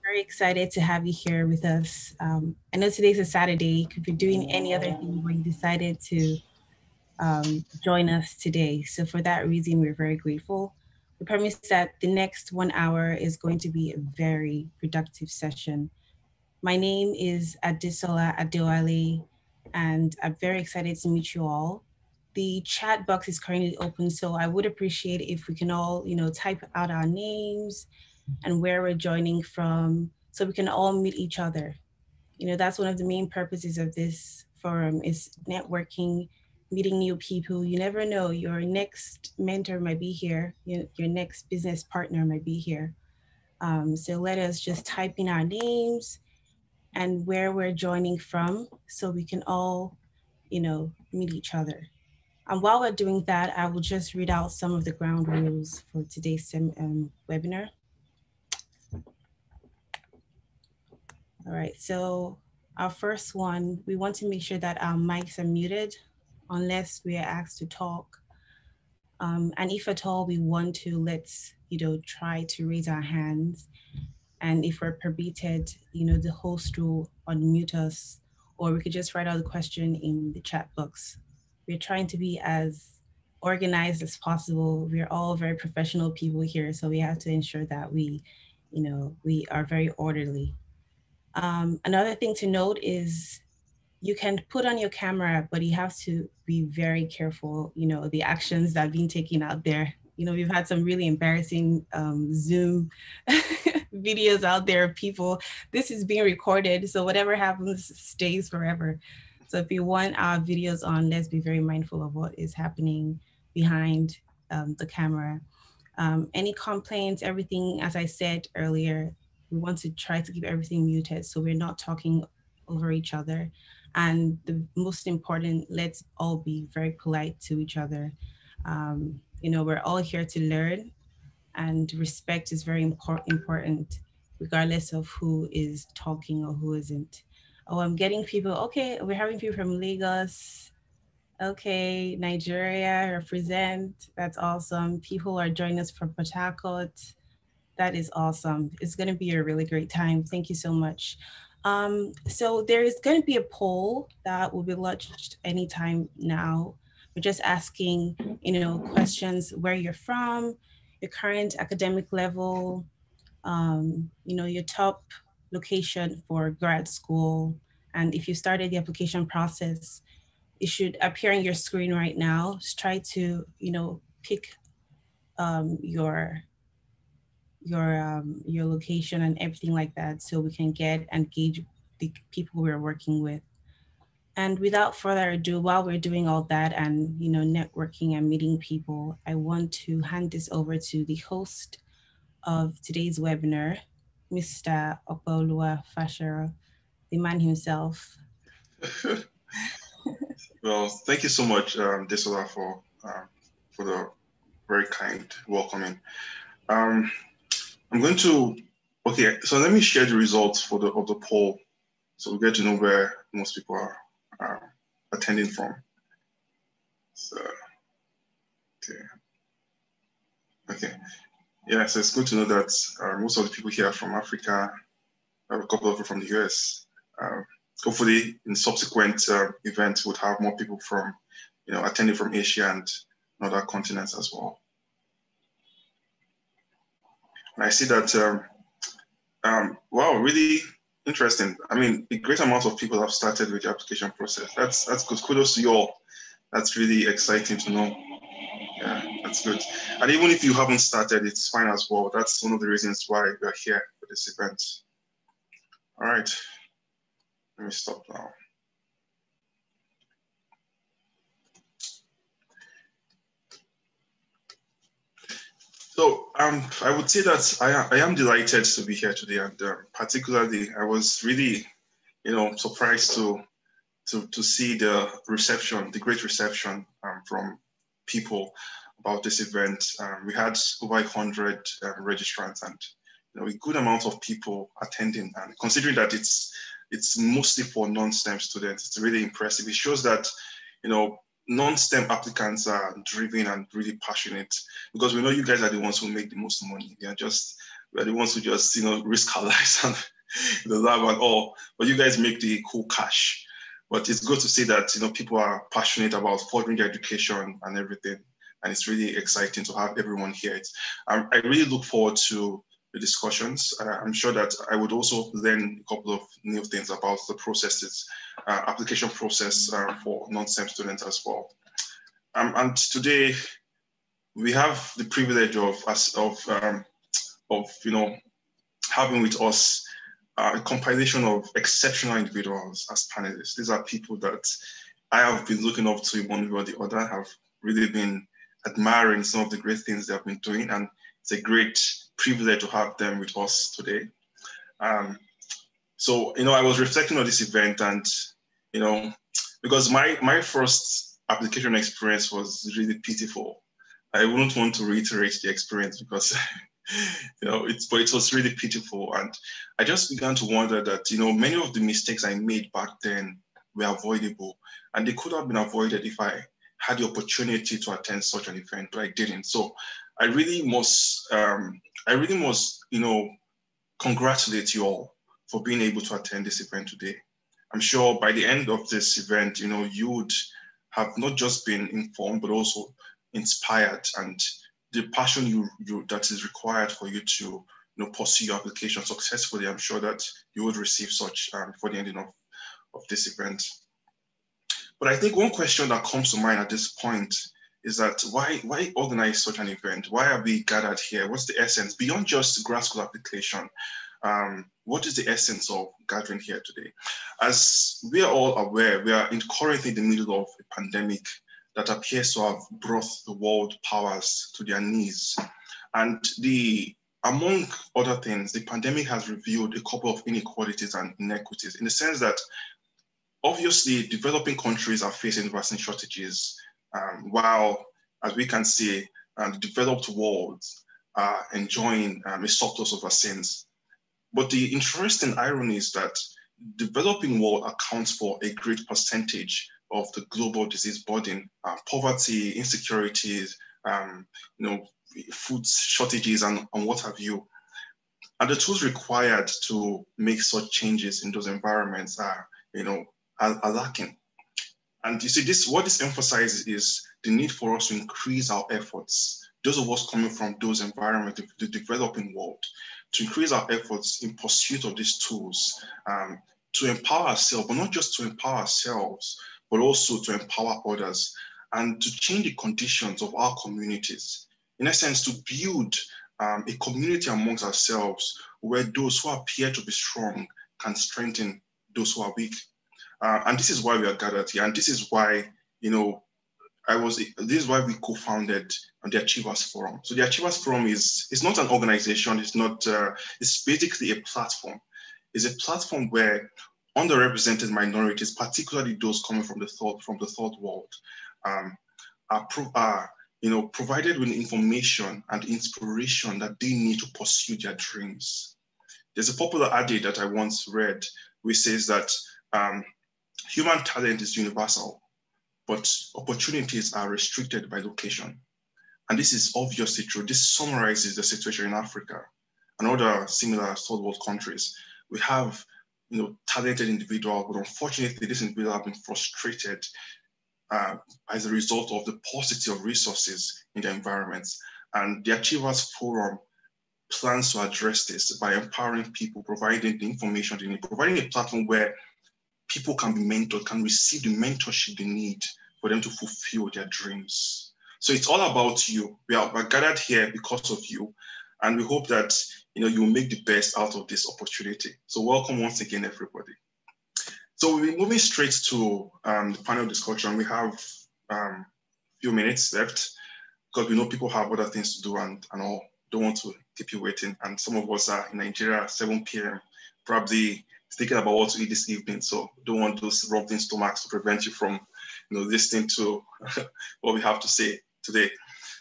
Very excited to have you here with us. I know today's a Saturday. You could be doing any other thing, but you decided to join us today. So for that reason, we're very grateful. We promise that the next 1 hour is going to be a very productive session. My name is Adisola Adewale, and I'm very excited to meet you all. The chat box is currently open, so I would appreciate if we can all, type out our names and where we're joining from, so we can all meet each other. That's one of the main purposes of this forum is networking, meeting new people. You never know, your next mentor might be here, your next business partner might be here. So let us just type in our names and where we're joining from so we can all, meet each other. And while we're doing that, I will just read out some of the ground rules for today's webinar. All right, so our first one, we want to make sure that our mics are muted unless we are asked to talk. And if at all we want to, let's, try to raise our hands. And if we're permitted, the host will unmute us, or we could just write out the question in the chat box. We're trying to be as organized as possible. We're all very professional people here, so we have to ensure that we are very orderly. Another thing to note is you can put on your camera, but you have to be very careful, the actions that are being taken out there. We've had some really embarrassing Zoom videos out there of people. This is being recorded, so whatever happens stays forever. So if you want our videos on, let's be very mindful of what is happening behind the camera. Any complaints, everything, as I said earlier, we want to try to keep everything muted so we're not talking over each other. And the most important, let's all be very polite to each other. We're all here to learn, and respect is very important, regardless of who is talking or who isn't. Oh, I'm getting people. Okay, we're having people from Lagos. Okay, Nigeria represent. That's awesome. People are joining us from Port Harcourt. That is awesome. It's going to be a really great time. Thank you so much. So there is going to be a poll that will be launched anytime now. We're just asking, questions where you're from, your current academic level, your top location for grad school, and if you started the application process, it should appear on your screen right now. Just try to, pick your your location and everything like that so we can get and gauge the people we're working with. And without further ado, while we're doing all that and networking and meeting people, I want to hand this over to the host of today's webinar, Mr. Opolua Fashero, the man himself. Well, thank you so much, Desola, for the very kind welcoming. I'm going to, okay, so let me share the results of the poll so we get to know where most people are attending from. So, okay. Yeah, so it's good to know that most of the people here are from Africa. I have a couple of people from the US. Hopefully, in subsequent events, we'll have more people from, attending from Asia and other continents as well. And I see that, wow, really interesting. I mean, a great amount of people have started with the application process. That's good. Kudos to you all. That's really exciting to know. Yeah, that's good. And even if you haven't started, it's fine as well. That's one of the reasons why we're here for this event. All right, let me stop now. So I would say that I am delighted to be here today, and particularly I was really, surprised to see the reception, the great reception from people about this event. We had over 100 registrants and a good amount of people attending. And considering that it's mostly for non-STEM students, it's really impressive. It shows that non-STEM applicants are driven and really passionate, because we know you guys are the ones who make the most money. We're the ones who just, risk our lives and the lab and all, but you guys make the cool cash. But it's good to see that, people are passionate about furthering their education and everything. And it's really exciting to have everyone here. I really look forward to the discussions. I'm sure that I would also learn a couple of new things about the processes, application process for non-STEM students as well. And today we have the privilege of having with us a compilation of exceptional individuals as panelists. These are people that I have been looking up to in one way or the other, have really been admiring some of the great things they have been doing, and it's a great privilege to have them with us today. So, I was reflecting on this event, and, because my first application experience was really pitiful. I wouldn't want to reiterate the experience because, but it was really pitiful. And I just began to wonder that, many of the mistakes I made back then were avoidable, and they could have been avoided if I had the opportunity to attend such an event, but I didn't. So I really must, congratulate you all for being able to attend this event today. I'm sure by the end of this event, you would have not just been informed, but also inspired, and the passion that is required for you to pursue your application successfully. I'm sure that you would receive such before the ending of this event. But I think one question that comes to mind at this point is that why organize such an event? Why are we gathered here? What's the essence beyond just grad school application? What is the essence of gathering here today? As we are all aware, we are currently in the middle of a pandemic that appears to have brought the world powers to their knees. And among other things, the pandemic has revealed a couple of inequalities and inequities, in the sense that obviously developing countries are facing vaccine shortages, while, as we can see, the developed world are enjoying a surplus of vaccines. But the interesting irony is that developing world accounts for a great percentage of the global disease burden, poverty, insecurities, food shortages, and what have you. And the tools required to make such changes in those environments are lacking. And you see, what this emphasizes is the need for us to increase our efforts, those of us coming from those environments, the developing world, to increase our efforts in pursuit of these tools, to empower ourselves, but not just to empower ourselves, but also to empower others, and to change the conditions of our communities. In essence, to build a community amongst ourselves where those who appear to be strong can strengthen those who are weak. And this is why we are gathered here. And this is why, this is why we co-founded the Achievers Forum. So the Achievers Forum is not an organization. It's basically a platform. It's a platform where underrepresented minorities, particularly those coming from the third world, are provided with information and inspiration that they need to pursue their dreams. There's a popular adage that I once read, which says that human talent is universal, but opportunities are restricted by location. And this is obviously true. This summarizes the situation in Africa and other similar third world countries. We have talented individuals, but unfortunately, these individuals have been frustrated as a result of the paucity of resources in their environments. And the Achievers Forum plans to address this by empowering people, providing the information they need, providing a platform where people can be mentored, can receive the mentorship they need for them to fulfill their dreams. So it's all about you. We're gathered here because of you, and we hope that you will make the best out of this opportunity. So welcome once again, everybody. So we'll be moving straight to the panel discussion. We have a few minutes left because we know people have other things to do and all. Don't want to keep you waiting. And some of us are in Nigeria at 7 p.m. probably thinking about what to eat this evening. So don't want those rumbling stomachs to prevent you from listening to what we have to say today.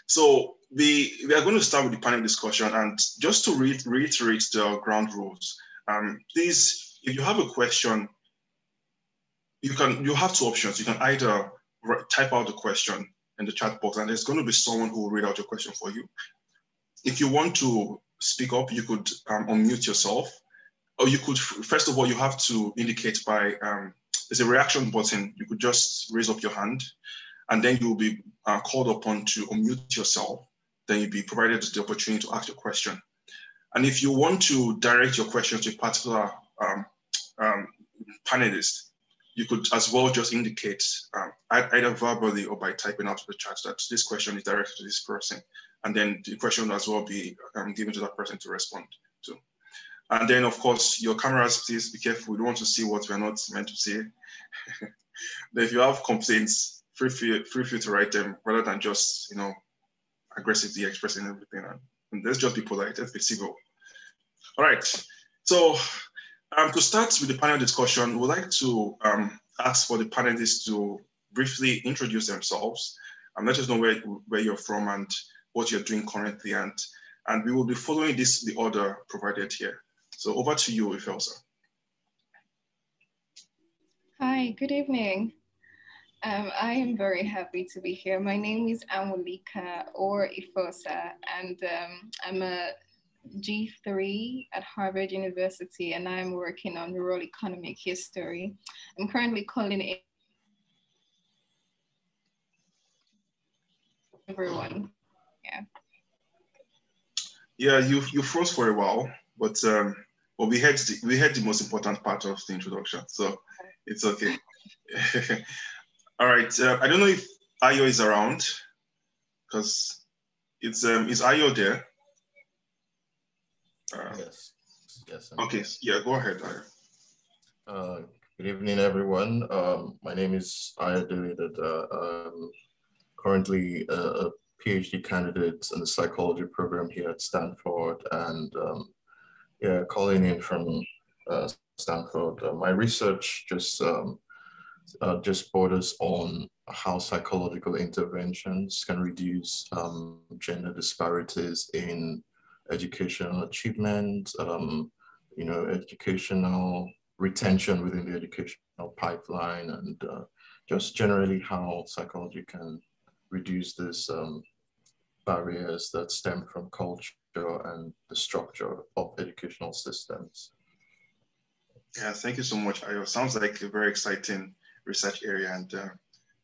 So we are going to start with the panel discussion. And just to reiterate the ground rules, please, if you have a question, you have two options. You can either type out the question in the chat box, and there's going to be someone who will read out your question for you. If you want to speak up, you could unmute yourself, or you could, first of all, you have to indicate by, there's a reaction button. You could just raise up your hand, and then you'll be called upon to unmute yourself. Then you'll be provided the opportunity to ask your question. And if you want to direct your question to a particular panelist, you could as well just indicate either verbally or by typing out of the chat that this question is directed to this person. And then the question will as well be given to that person to respond to. And then of course, your cameras, please be careful. We don't want to see what we're not meant to see. But if you have complaints, feel free to write them rather than just, aggressively expressing everything. And let's just be polite, let's be civil. All right, so to start with the panel discussion, we'd like to ask for the panelists to briefly introduce themselves and let us know where you're from and what you're doing currently. And we will be following the order provided here. So over to you, Ifelsa. Hi, good evening. I am very happy to be here. My name is Amulika or Ifosa, and I'm a G3 at Harvard University, and I'm working on rural economic history. I'm currently calling in everyone. Yeah, you froze for a while, but well, we had the most important part of the introduction, so it's okay. All right, I don't know if Ayo is around, because it's is Ayo there? Yes. Okay, yeah, go ahead, Ayo. Good evening, everyone. My name is Ayo David. I'm currently a PhD candidate in the psychology program here at Stanford, and yeah, calling in from Stanford. My research just borders on how psychological interventions can reduce gender disparities in educational achievement, educational retention within the educational pipeline, and just generally how psychology can reduce these barriers that stem from culture and the structure of educational systems. Yeah, thank you so much, Ayo. Sounds like a very exciting research area and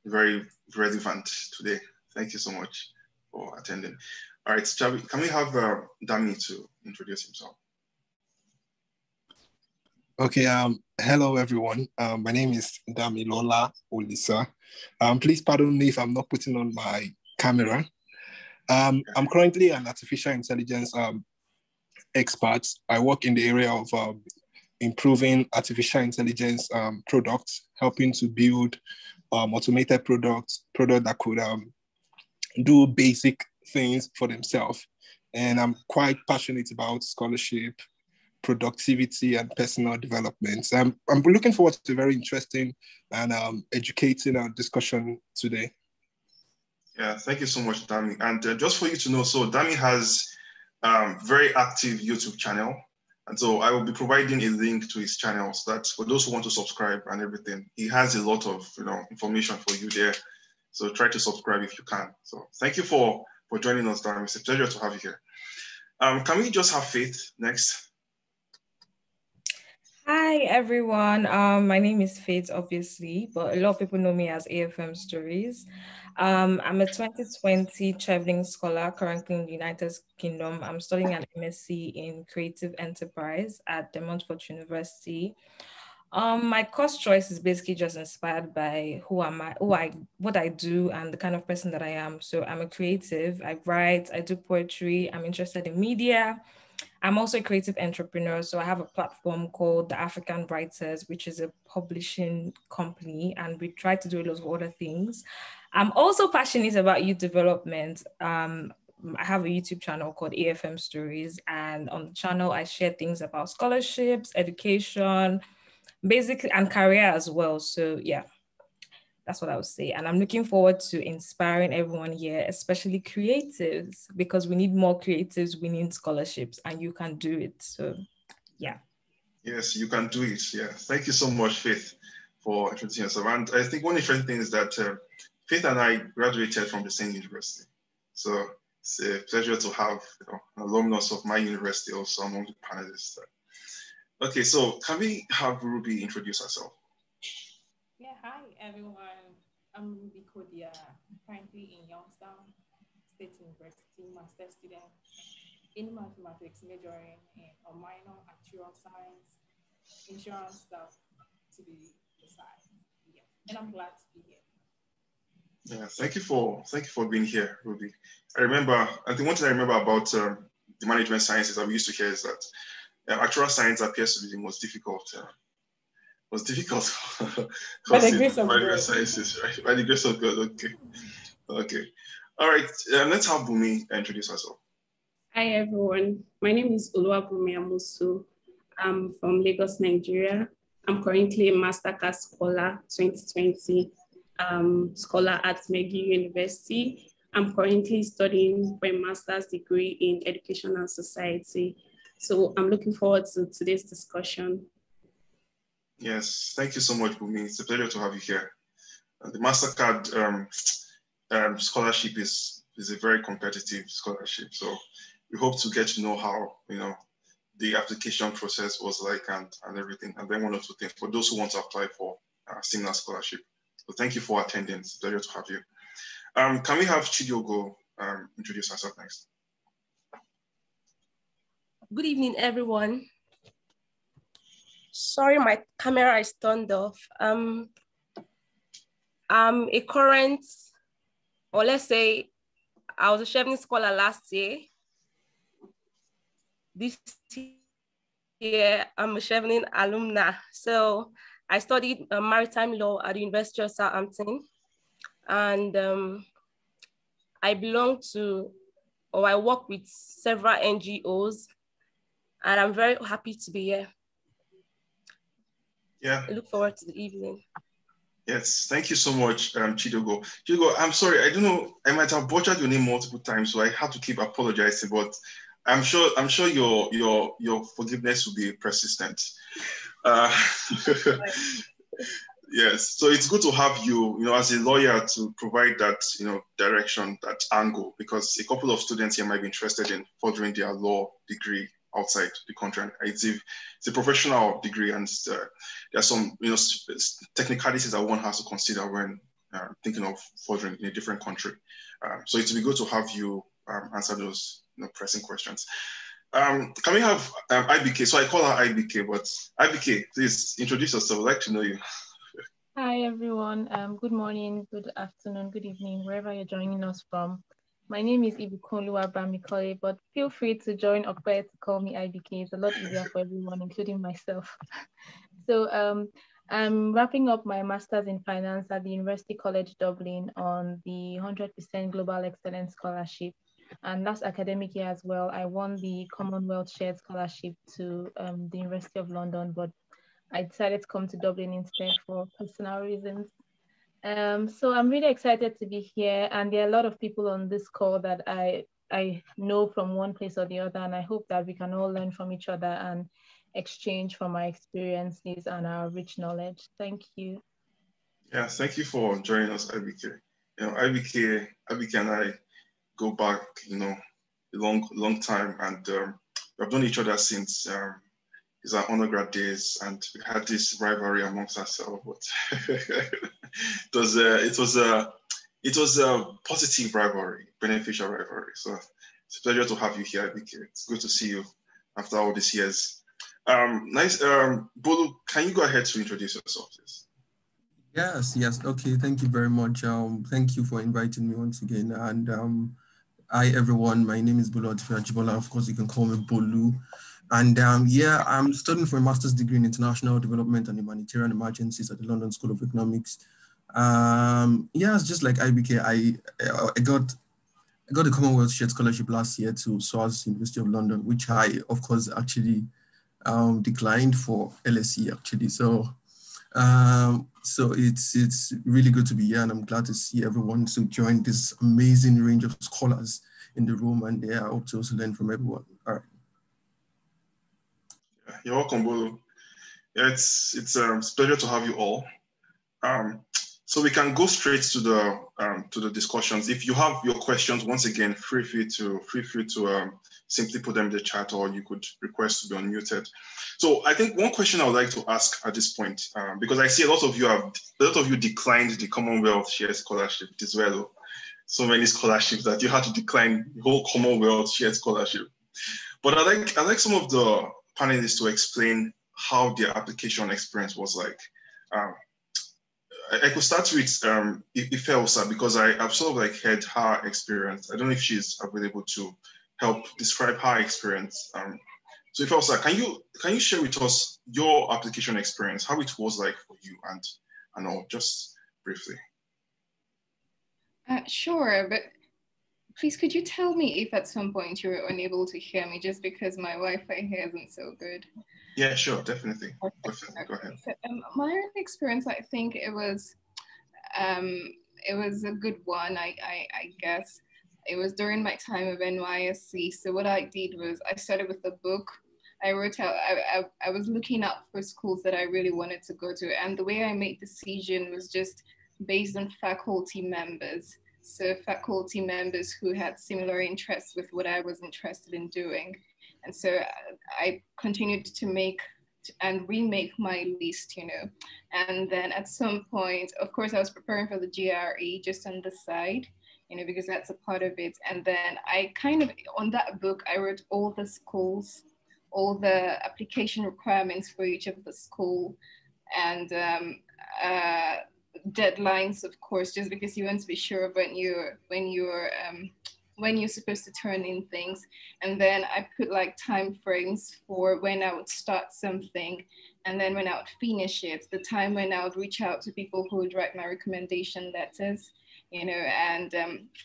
very relevant today. Thank you so much for attending. All right, can we have Dami to introduce himself? Okay, hello everyone. My name is Damilola Olisa. Please pardon me if I'm not putting on my camera. I'm currently an artificial intelligence expert. I work in the area of improving artificial intelligence products, helping to build automated products that could do basic things for themselves. And I'm quite passionate about scholarship, productivity, and personal development. I'm looking forward to a very interesting and educating discussion today. Yeah, thank you so much, Dami. And just for you to know, so Dami has a very active YouTube channel. And so I will be providing a link to his channel so that for those who want to subscribe and everything, he has a lot of information for you there. So try to subscribe if you can. So thank you for joining us, Dami. It's a pleasure to have you here. Can we just have Faith next? Hi, everyone. My name is Faith, obviously, but a lot of people know me as AFM Stories. I'm a 2020 traveling scholar currently in the United Kingdom. I'm studying an MSc in Creative Enterprise at De Montfort University. My course choice is basically just inspired by what I do and the kind of person that I am. So I'm a creative, I write, I do poetry, I'm interested in media. I'm also a creative entrepreneur. So I have a platform called The African Writers, which is a publishing company, and we try to do a lot of other things. I'm also passionate about youth development. I have a YouTube channel called AFM Stories, and on the channel, I share things about scholarships, education, basically, and career as well. So yeah, that's what I would say. And I'm looking forward to inspiring everyone here, especially creatives, because we need more creatives, we need scholarships, and you can do it. So yeah. Yes, you can do it. Yeah. Thank you so much, Faith, for introducing yourself. And I think one interesting thing is that Faith and I graduated from the same university. So it's a pleasure to have an alumnus of my university also among the panelists. Okay, so can we have Ruby introduce herself? Yeah, hi everyone. I'm Ruby Kodia, currently in Youngstown State University, master's student in mathematics, majoring in a minor actuarial science, insurance stuff to be precise. Yeah, and I'm glad to be here. Yeah, thank you for being here, Ruby. I think one thing I remember about the management sciences that we used to hear is that actuarial science appears to be the most difficult. By the grace of management God. Sciences, right? By the grace of God. Okay. All right. Let's have Bumi introduce herself. Hi everyone. My name is Oluwabumi Amusu. I'm from Lagos, Nigeria. I'm currently a Masterclass Scholar 2020 scholar at McGill University. I'm currently studying for a master's degree in education and society. So I'm looking forward to today's discussion. Yes, thank you so much, Bumi. It's a pleasure to have you here. The MasterCard scholarship is a very competitive scholarship. So we hope to get to know how, the application process was like and everything. And then one or two things for those who want to apply for a similar scholarship. So thank you for attending. It's a pleasure to have you. Can we have Chidiogo introduce herself next? Good evening, everyone. Sorry, my camera is turned off. I'm a current, or let's say, I was a Chevening scholar last year. This year, I'm a Chevening alumna. So I studied maritime law at the University of Southampton. And I work with several NGOs, and I'm very happy to be here. Yeah. I look forward to the evening. Yes, thank you so much, Chidogo. Chidogo, I'm sorry, I don't know, I might have butchered your name multiple times, so I have to keep apologizing, but I'm sure your forgiveness will be persistent. Yes, so it's good to have you, as a lawyer to provide that, direction, that angle, because a couple of students here might be interested in furthering their law degree outside the country. It's a professional degree, and there are some, technicalities that one has to consider when thinking of furthering in a different country. So it would be good to have you answer those pressing questions. Can we have IBK? So I call her IBK, but IBK, please introduce yourself. I'd like to know you. Hi, everyone. Good morning, good afternoon, good evening, wherever you're joining us from. My name is Ibikunluwa Bamikole, but feel free to join Okpe to call me IBK. It's a lot easier for everyone, including myself. So I'm wrapping up my master's in finance at the University College Dublin on the 100% Global Excellence Scholarship. And last academic year as well, I won the Commonwealth Shared Scholarship to the University of London, but I decided to come to Dublin instead for personal reasons. So I'm really excited to be here, and there are a lot of people on this call that I know from one place or the other, and I hope that we can all learn from each other and exchange from our experiences and our rich knowledge. Thank you. Yeah, thank you for joining us, IBK. IBK and I go back, a long time, and we've known each other since it's our undergrad days, and we had this rivalry amongst ourselves. But it was a positive rivalry, beneficial rivalry. So it's a pleasure to have you here, IBK. It's good to see you after all these years. Nice, Bolu, can you go ahead to introduce yourself, please? Yes. Okay, thank you very much. Thank you for inviting me once again. And hi everyone, my name is Bolu Ajibola. Of course, you can call me Bolu. And I'm studying for a master's degree in international development and humanitarian emergencies at the London School of Economics. It's just like IBK, I got the Commonwealth Shared Scholarship last year to SOAS University of London, which I, of course, actually declined for LSE actually. So it's really good to be here, and I'm glad to see everyone to join this amazing range of scholars in the room, and I hope to also learn from everyone. All right. You're welcome, Bolu. Yeah, it's a pleasure to have you all. So we can go straight to the discussions. If you have your questions, once again, feel free to simply put them in the chat, or you could request to be unmuted. So I think one question I would like to ask at this point, because I see a lot of you declined the Commonwealth Share Scholarship as well. So many scholarships that you had to decline the whole Commonwealth Share Scholarship. But I'd like some of the panelists to explain how their application experience was like. I could start with Ife, because I've sort of like heard her experience. I don't know if she's available to help describe her experience. So Ife, can you share with us your application experience, how it was like for you, and all, just briefly? Sure, but please could you tell me if at some point you were unable to hear me, just because my Wi-Fi here isn't so good? Yeah, sure, definitely. Go ahead. So, my early experience, I think it was a good one. I guess it was during my time of NYSC. So what I did was I started with a book. I wrote out. I was looking up for schools that I really wanted to go to, and the way I made decision was just based on faculty members. So faculty members who had similar interests with what I was interested in doing. And so I continued to make and remake my list, you know. And then at some point, of course, I was preparing for the GRE just on the side, you know, because that's a part of it. And then I kind of, on that book, I wrote all the schools, all the application requirements for each of the school, and deadlines, of course, just because you want to be sure when you're supposed to turn in things. And then I put like time frames for when I would start something, and then when I would finish it, the time when I would reach out to people who would write my recommendation letters, you know, and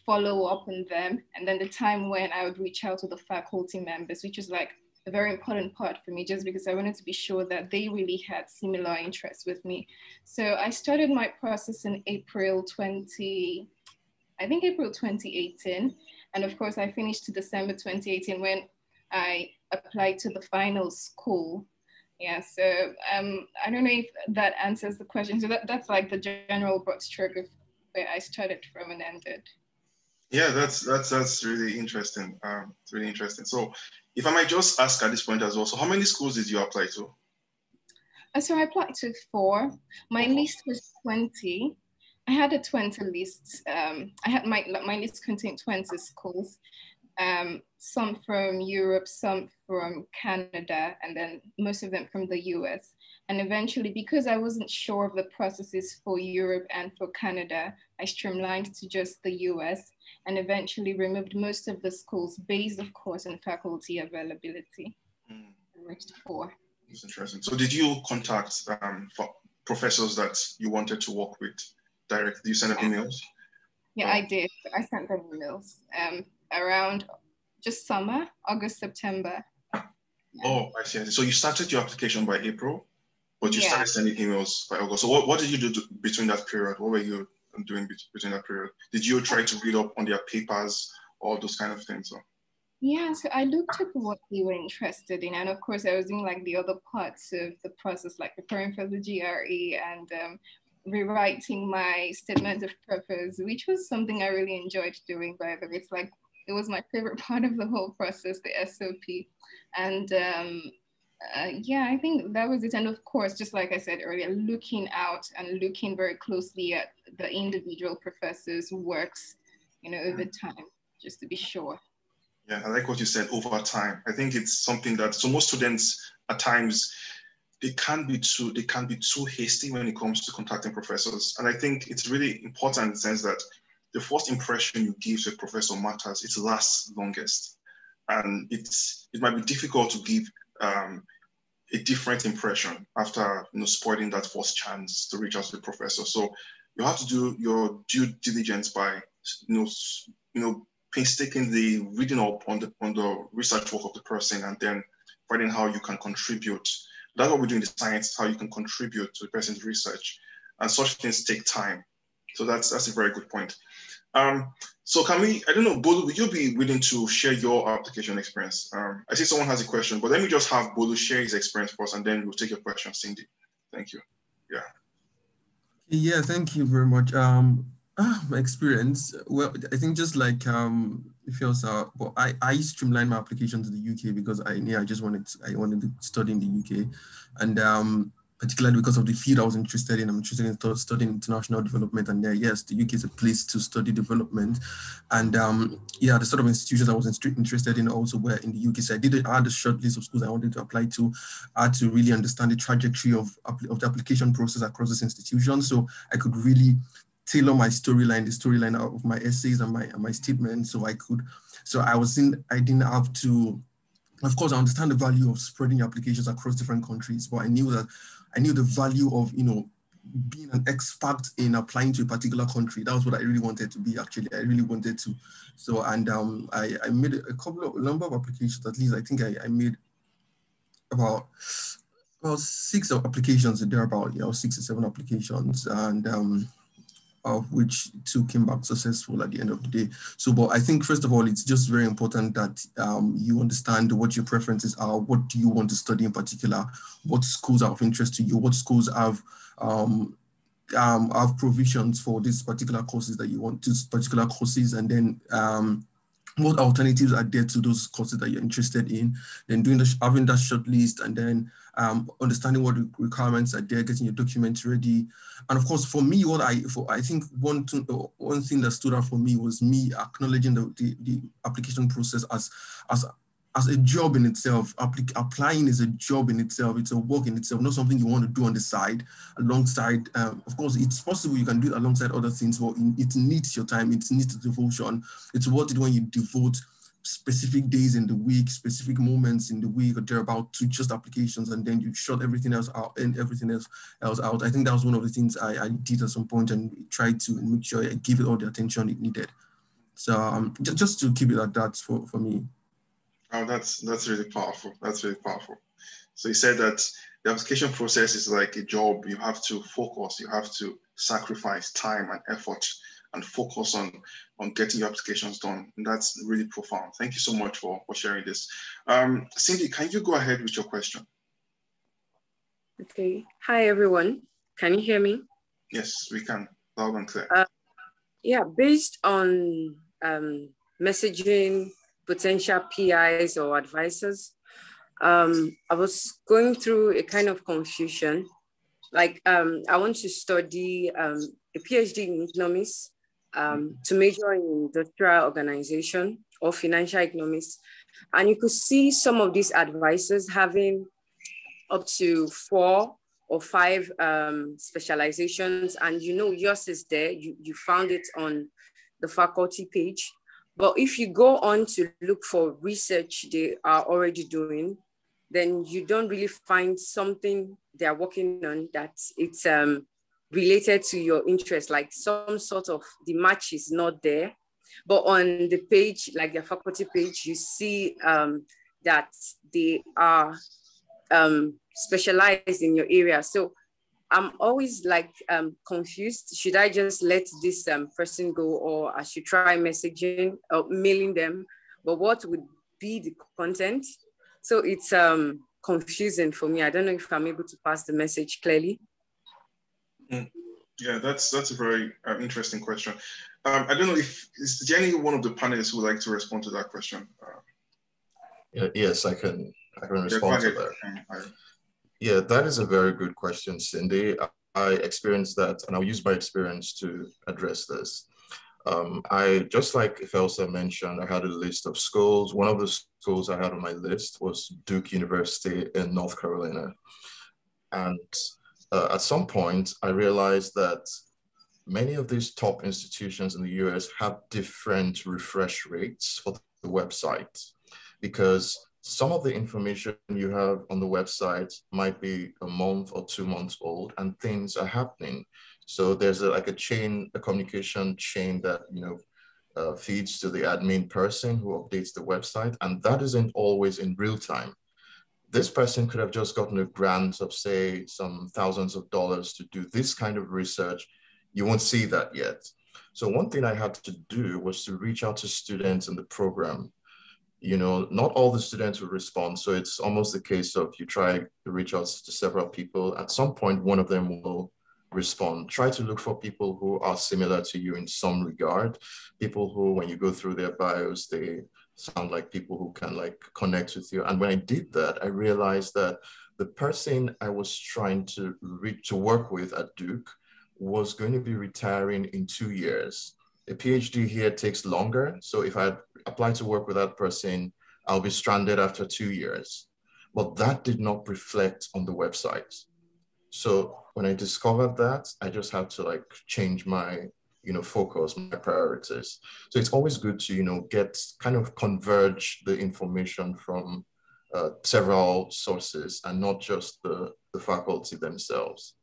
follow up on them, and then the time when I would reach out to the faculty members, which was like a very important part for me, just because I wanted to be sure that they really had similar interests with me. So I started my process in April 2018. And of course, I finished to December 2018 when I applied to the final school. Yeah, so I don't know if that answers the question. So that's like the general broad stroke of where I started from and ended. Yeah, that's really interesting. It's really interesting. So if I might just ask at this point as well, so how many schools did you apply to? So I applied to 4. My list was 20. I had a 20 list. I had my list contained 20 schools, some from Europe, some from Canada, and then most of them from the US. And eventually, because I wasn't sure of the processes for Europe and for Canada, I streamlined to just the US, and eventually removed most of the schools based, of course, on faculty availability. I reached 4. That's interesting. So did you contact for professors that you wanted to work with directly? Did you send them emails? Yeah, I did. I sent them emails around just summer, August, September. Oh, I see. So you started your application by April, but you started sending emails by August. So what did you do between that period? What were you doing between that period? Did you try to read up on their papers, all those kind of things? Or? Yeah, so I looked at what they were interested in. And of course, I was doing like the other parts of the process, like preparing for the GRE and rewriting my statement of purpose, which was something I really enjoyed doing, by the way. It's like, it was my favorite part of the whole process, the SOP. And yeah, I think that was it. And of course, just like I said earlier, looking out and looking very closely at the individual professors' works, you know, over time, just to be sure. Yeah, I like what you said, over time. I think it's something that, so most students at times, they can be too hasty when it comes to contacting professors. And I think it's really important in the sense that the first impression you give to a professor matters. It lasts longest. And it might be difficult to give a different impression after spoiling that first chance to reach out to the professor. So you have to do your due diligence by painstakingly reading up on the research work of the person, and then finding how you can contribute. That's what we do in the science, how you can contribute to the person's research. And such things take time. So that's a very good point. So can we, I don't know, Bolu, would you be willing to share your application experience? I see someone has a question, but let me just have Bolu share his experience first, and then we'll take your question, Cindy. Thank you. Yeah. Yeah, thank you very much. My experience, well, I think just like it feels well, I streamlined my application to the UK because I just wanted to study in the UK, and particularly because of the field I was interested in. I'm interested in studying international development, and yes, the UK is a place to study development, and yeah, the sort of institutions I was interested in also were in the UK. So I had a short list of schools I wanted to apply to. I had to really understand the trajectory of the application process across this institution, so I could really tailor my storyline, the storyline of my essays and my statements, so I didn't have to. Of course, I understand the value of spreading applications across different countries, but I knew the value of being an expert in applying to a particular country. That was what I really wanted to be. Actually, I really wanted to. So, and I made a number of applications. At least I think I made about 6 applications. There about 6 or 7 applications, and of which 2 came back successful at the end of the day. So, but I think first of all, it's just very important that you understand what your preferences are. What do you want to study in particular? What schools are of interest to you? What schools have provisions for these particular courses that you want, these particular courses, and then what alternatives are there to those courses that you're interested in, then having that short list, and then understanding what requirements are there, getting your documents ready. And of course, for me, I think one thing that stood out for me was me acknowledging the application process as a job in itself. Applying is a job in itself. It's a work in itself, not something you want to do on the side, alongside. Of course, it's possible you can do it alongside other things, but it needs your time. It needs devotion. It's worth it when you devote specific days in the week, specific moments in the week or thereabout to just applications, and then you shut everything else out and everything else out. I think that was one of the things I did at some point, and tried to make sure I give it all the attention it needed. So just to keep it at that for me. Oh, that's really powerful. That's really powerful. So you said that the application process is like a job. You have to focus. You have to sacrifice time and effort and focus on getting your applications done. And that's really profound. Thank you so much for sharing this. Cindy, can you go ahead with your question? Okay. Hi, everyone. Can you hear me? Yes, we can. Loud and clear. Yeah, based on messaging potential PIs or advisors, I was going through a kind of confusion. Like, I want to study a PhD in economics to major in industrial organization or financial economics. And you could see some of these advisors having up to 4 or 5 specializations. And yours is there, you found it on the faculty page. But if you go on to look for research they are already doing, then you don't really find something they're working on that it's related to your interest, like some sort of the match is not there. But on the page, like the faculty page, you see that they are specialized in your area. So I'm always like confused. Should I just let this person go, or I should try messaging or mailing them? But what would be the content? So it's confusing for me. I don't know if I'm able to pass the message clearly. Yeah, that's a very interesting question. I don't know if is there any one of the panelists who would like to respond to that question. Yes, I can respond to that. Yeah, that is a very good question, Cindy. I experienced that, and I'll use my experience to address this. I, just like Ifelsa mentioned, I had a list of schools. One of the schools I had on my list was Duke University in North Carolina. And at some point, I realized that many of these top institutions in the US have different refresh rates for the website, because some of the information you have on the website might be a month or 2 months old, and things are happening. So there's a communication chain that feeds to the admin person who updates the website, and that isn't always in real time. This person could have just gotten a grant of, say, some thousands of dollars to do this kind of research. You won't see that yet. So one thing I had to do was to reach out to students in the program. Not all the students will respond. So it's almost the case of you try to reach out to several people. At some point, one of them will respond. Try to look for people who are similar to you in some regard, people who, when you go through their bios, they sound like people who can like connect with you. And when I did that, I realized that the person I was trying to work with at Duke was going to be retiring in 2 years. A PhD here takes longer. So if I apply to work with that person, I'll be stranded after 2 years. But that did not reflect on the website. So when I discovered that, I just had to like change my, focus, my priorities. So it's always good to, get kind of converge the information from several sources and not just the faculty themselves.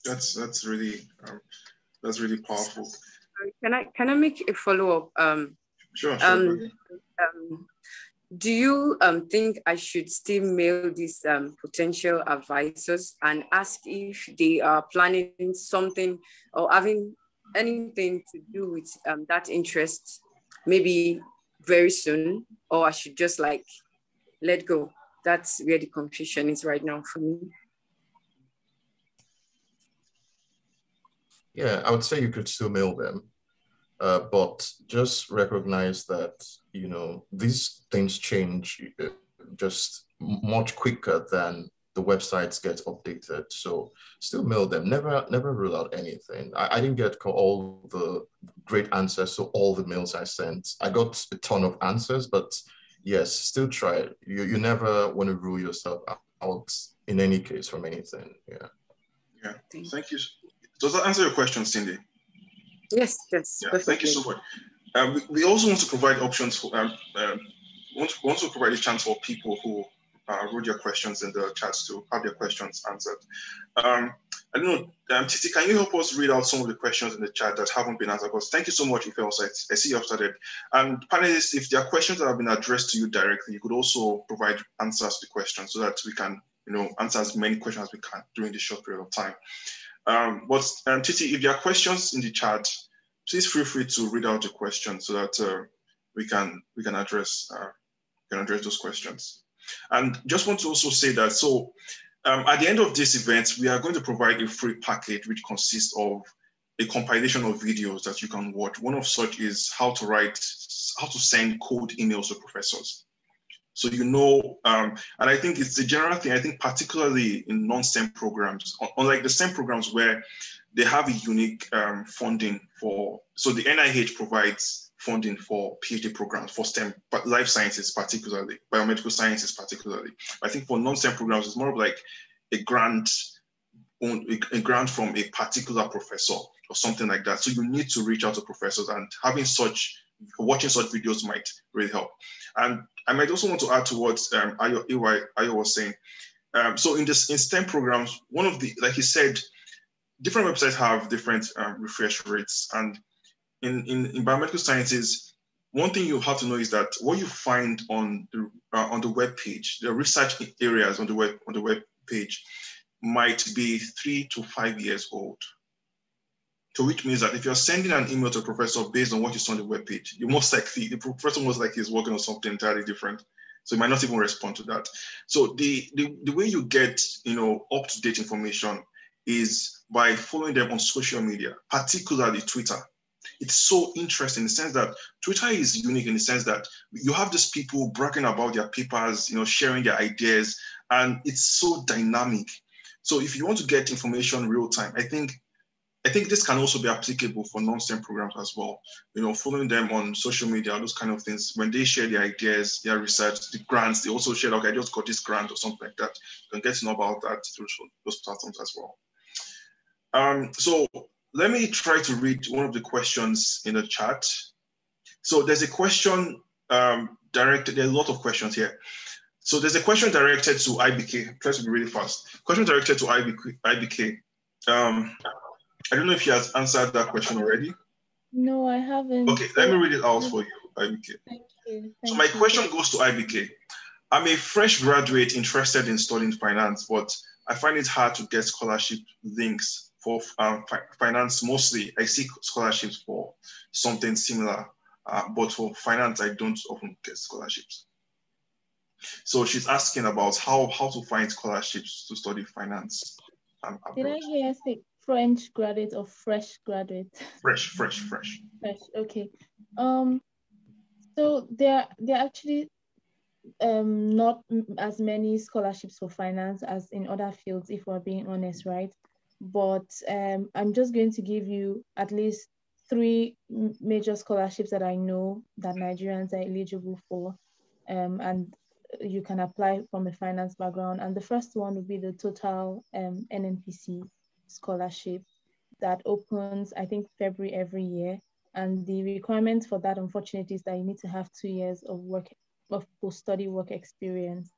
That's really powerful. Can I make a follow-up? Sure. Do you think I should still mail these potential advisors and ask if they are planning something or having anything to do with that interest, maybe very soon, or I should just like let go? That's where the confusion is right now for me. Yeah, I would say you could still mail them, but just recognize that, these things change just much quicker than the websites get updated. So still mail them, never rule out anything. I didn't get all the great answers to all the mails I sent. I got a ton of answers, but yes, still try it. You never want to rule yourself out in any case from anything. Yeah. Yeah, thank you. Does that answer your question, Cindy? Yes. Yeah, thank you so much. We also want to provide options for, want to provide a chance for people who wrote their questions in the chats to have their questions answered. I don't know, Titi, can you help us read out some of the questions in the chat that haven't been answered? Because thank you so much, Ife. I see you have started. And panelists, if there are questions that have been addressed to you directly, you could also provide answers to the questions so that we can, answer as many questions as we can during this short period of time. But Titi, if there are questions in the chat, please feel free to read out the questions so that we can address those questions. And just want to also say that, so at the end of this event, we are going to provide a free package which consists of a compilation of videos that you can watch. One of such is how to send cold emails to professors. So and I think it's the general thing, I think particularly in non-STEM programs, unlike the STEM programs where they have a unique funding so the NIH provides funding for PhD programs for STEM, but life sciences particularly, biomedical sciences particularly. I think for non-STEM programs, it's more of like a grant from a particular professor or something like that. So you need to reach out to professors, and watching such videos might really help. And I might also want to add to what Ayo was saying. So in STEM programs, one of the, like he said, different websites have different refresh rates. And in biomedical sciences, one thing you have to know is that what you find on the web page, the research areas on the web page might be 3 to 5 years old. So which means that if you're sending an email to a professor based on what you saw on the webpage, the professor most likely is working on something entirely different. So you might not even respond to that. So the way you get up-to-date information is by following them on social media, particularly Twitter. It's so interesting in the sense that Twitter is unique in the sense that you have these people bragging about their papers, sharing their ideas, and it's so dynamic. So if you want to get information real time, I think this can also be applicable for non-STEM programs as well. Following them on social media, those kind of things. When they share their ideas, their research, the grants, they also share, okay, I just got this grant or something like that. You can get to know about that through those platforms as well. So let me try to read one of the questions in the chat. So there's a question directed, there are a lot of questions here. So there's a question directed to IBK. Try to be really fast. Question directed to IBK. I don't know if he has answered that question already. No, I haven't. Okay, let me read it out for you, IBK. Thank you. So my question goes to IBK. I'm a fresh graduate interested in studying finance, but I find it hard to get scholarship links for finance. Mostly, I seek scholarships for something similar, but for finance, I don't often get scholarships. So she's asking about how to find scholarships to study finance. Did I hear say French graduate or fresh graduate? Fresh. Fresh, okay. So there are actually not as many scholarships for finance as in other fields, if we're being honest, right? But I'm just going to give you at least 3 major scholarships that I know that Nigerians are eligible for, and you can apply from a finance background. And the first one would be the Total NNPC scholarship that opens, I think, February every year. And the requirement for that, unfortunately, is that you need to have 2 years of post-study work experience.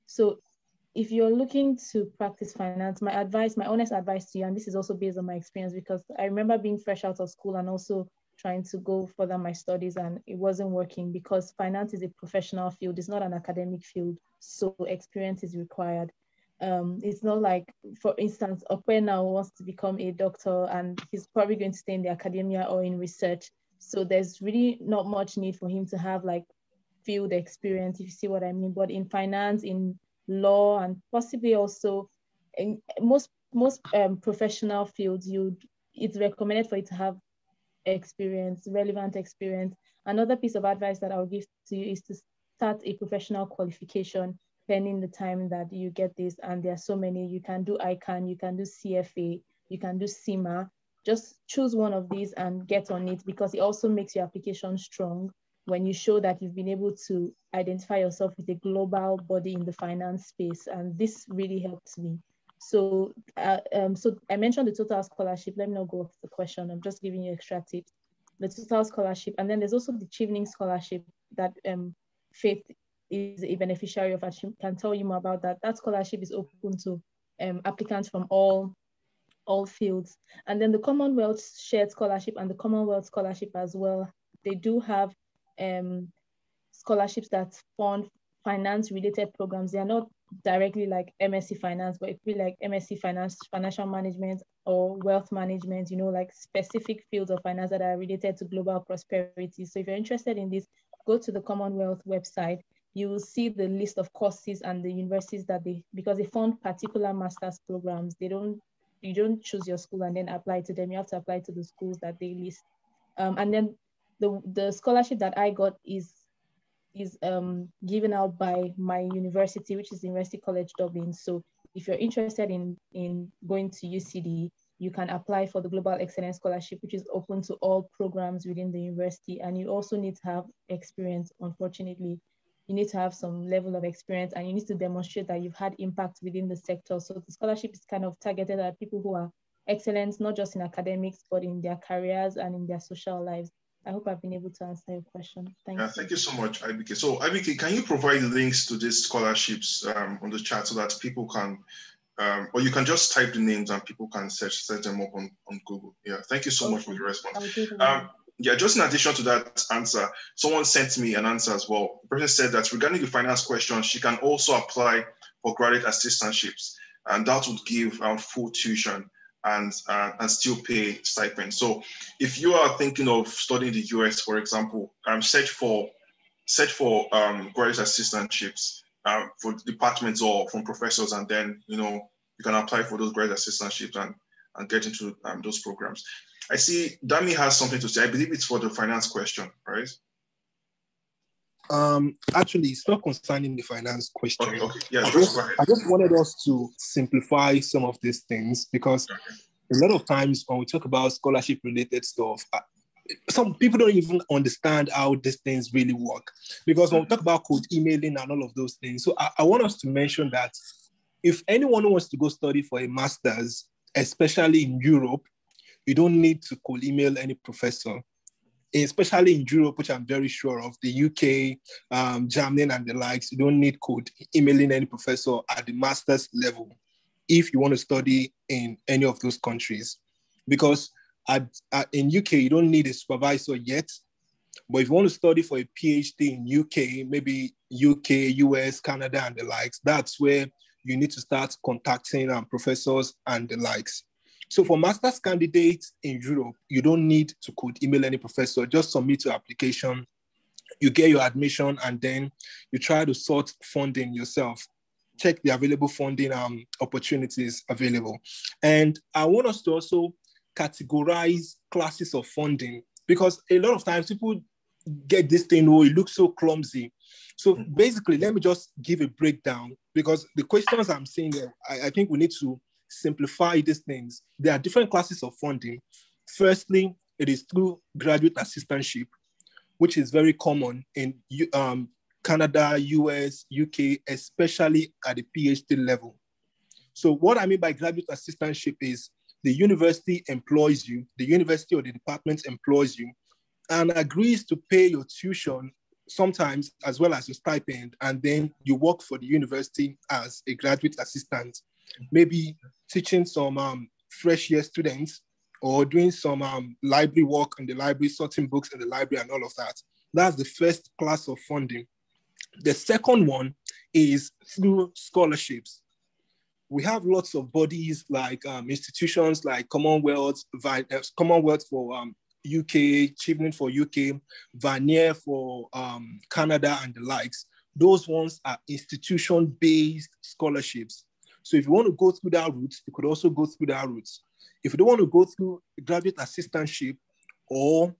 So if you're looking to practice finance, my honest advice to you, and this is also based on my experience, because I remember being fresh out of school and also trying to go further my studies, and it wasn't working because finance is a professional field. It's not an academic field, so experience is required. It's not like, for instance, Okwe now wants to become a doctor and he's probably going to stay in the academia or in research. So there's really not much need for him to have like field experience, if you see what I mean. But in finance, in law, and possibly also in most professional fields, it's recommended for you to have experience, relevant experience. Another piece of advice that I'll give to you is to start a professional qualification pending the time that you get this. And there are so many. You can do ICANN, you can do CFA, you can do CIMA. Just choose one of these and get on it, because it also makes your application strong when you show that you've been able to identify yourself with a global body in the finance space. And this really helped me. So, so I mentioned the Total Scholarship. Let me not go off the question. I'm just giving you extra tips. The Total Scholarship. And then there's also the Chevening Scholarship that Faith is a beneficiary of. I can tell you more about that. That scholarship is open to applicants from all fields. And then the Commonwealth Shared Scholarship and the Commonwealth Scholarship as well. They do have scholarships that fund finance-related programs. They are not directly like MSc Finance, but it could be like MSc Finance, Financial Management, or Wealth Management, you know, like specific fields of finance that are related to global prosperity. So if you're interested in this, go to the Commonwealth website. You will see the list of courses and the universities that because they fund particular master's programs. You don't choose your school and then apply to them. You have to apply to the schools that they list. And then the scholarship that I got is given out by my university, which is University College Dublin. So if you're interested in going to UCD, you can apply for the Global Excellence Scholarship, which is open to all programs within the university. And you also need to have experience, unfortunately. You need to have some level of experience, and you need to demonstrate that you've had impact within the sector. So the scholarship is kind of targeted at people who are excellent, not just in academics, but in their careers and in their social lives. I hope I've been able to answer your question. Thank you. Thank you so much, IBK. So IBK, can you provide links to these scholarships on the chat so that people can, or you can just type the names and people can search them up on Google. Yeah, thank you so much for the response. Yeah, just in addition to that answer, someone sent me an answer as well. The person said that regarding the finance question, she can also apply for graduate assistantships, and that would give full tuition and still pay stipend. So if you are thinking of studying the US, for example, search for graduate assistantships for departments or from professors, and then you can apply for those graduate assistantships and get into those programs. I see Dami has something to say. I believe it's for the finance question, right? Actually, it's not concerning the finance question. Okay. Yeah, I just wanted us to simplify some of these things, because a lot of times when we talk about scholarship related stuff, some people don't even understand how these things really work. Because when we talk about cold emailing and all of those things, so I want us to mention that if anyone wants to go study for a master's, especially in Europe, you don't need to cold email any professor. Especially in Europe, which I'm very sure of, the UK, Germany and the likes, you don't need cold emailing any professor at the master's level if you want to study in any of those countries. Because in UK, you don't need a supervisor yet. But if you want to study for a PhD in UK, maybe UK, US, Canada and the likes, that's where you need to start contacting professors and the likes. So for master's candidates in Europe, you don't need to cold email any professor. Just submit your application, you get your admission, and then you try to sort funding yourself. check the available funding opportunities available. And I want us to also categorize classes of funding, because a lot of times people get this thing, oh, it looks so clumsy. So basically, let me just give a breakdown, because the questions I'm seeing here, I think we need to simplify these things. There are different classes of funding. Firstly, it is through graduate assistantship, which is very common in Canada, US, UK, especially at the PhD level. So what I mean by graduate assistantship is the university employs you, the university or the department employs you and agrees to pay your tuition sometimes as well as your stipend, and then you work for the university as a graduate assistant, maybe teaching some fresh year students or doing some library work in the library, sorting books in the library and all of that. That's the first class of funding. The second one is through scholarships. We have lots of bodies like institutions like Commonwealth for UK, Achievement for UK, Vanier for Canada and the likes. Those ones are institution-based scholarships. So if you want to go through that route, you could also go through that route. If you don't want to go through graduate assistantship or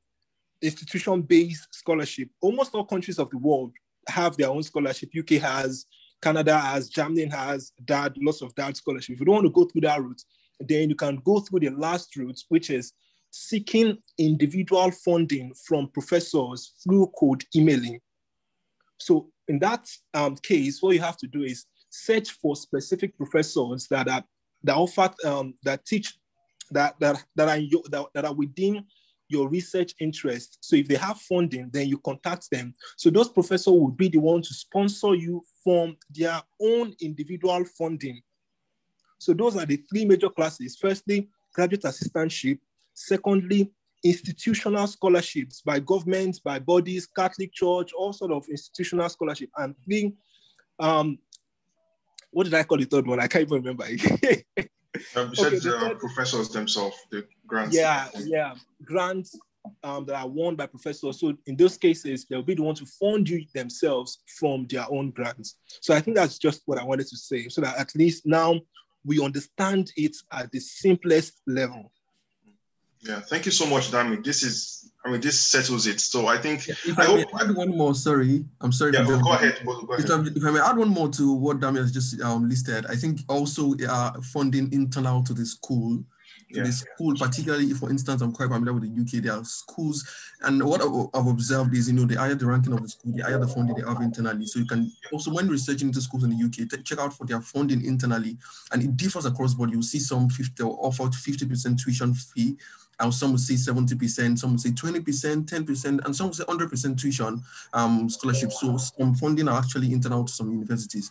institution-based scholarship, almost all countries of the world have their own scholarship. UK has, Canada has, Germany has, DAD, lots of DAD scholarship. If you don't want to go through that route, then you can go through the last route, which is seeking individual funding from professors through cold emailing. So in that case, what you have to do is search for specific professors that are within your research interest. So if they have funding, then you contact them. So those professors will be the ones to sponsor you from their own individual funding. So those are the three major classes. Firstly, graduate assistantship. Secondly, institutional scholarships by governments, by bodies, Catholic Church, all sort of institutional scholarship. And three, what did I call the third one? I can't even remember. Besides the professors themselves, the grants. Yeah, grants that are won by professors. So in those cases, they'll be the ones to fund you themselves from their own grants. So I think that's just what I wanted to say, so that at least now we understand it at the simplest level. Yeah, thank you so much, Dami. This settles it. So I think if I may add one more, sorry. I'm sorry. Yeah, go ahead. If I may add one more to what Dami has just listed, I think also funding internal to the school. The school, particularly if, for instance, I'm quite familiar with the UK, there are schools, and what I've observed is, the higher the ranking of the school, the higher the funding they have internally. So you can also, when researching into schools in the UK, check out for their funding internally, and it differs across board. You'll see some offer 50% tuition fee, and some will say 70%, some will say 20%, 10%, and some will say 100% tuition scholarship. So some funding are actually internal to some universities.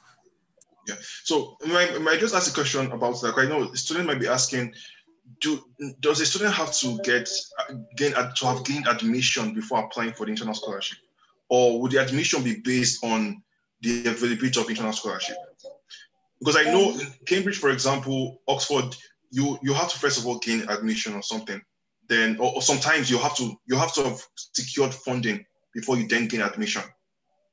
Yeah. So I just ask a question about that. I know the student might be asking, does a student have to have gained admission before applying for the internal scholarship, or would the admission be based on the availability of internal scholarship? Because I know in Cambridge, for example, Oxford, you have to first of all gain admission or something, then or sometimes you have to have secured funding before you then gain admission.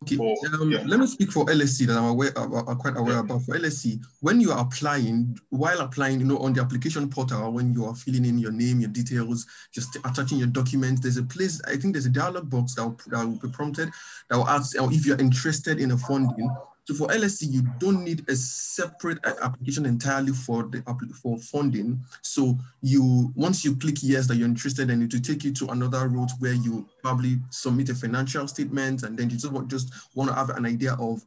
Okay, let me speak for LSE that I'm quite aware about. For LSE, when you are applying, while applying, on the application portal, when you are filling in your name, your details, just attaching your documents, there's a place, I think there's a dialog box that will be prompted that will ask if you're interested in a funding. So for LSE, you don't need a separate application entirely for funding. So once you click yes that you're interested in, it will take you to another route where you probably submit a financial statement, and then you just want to have an idea of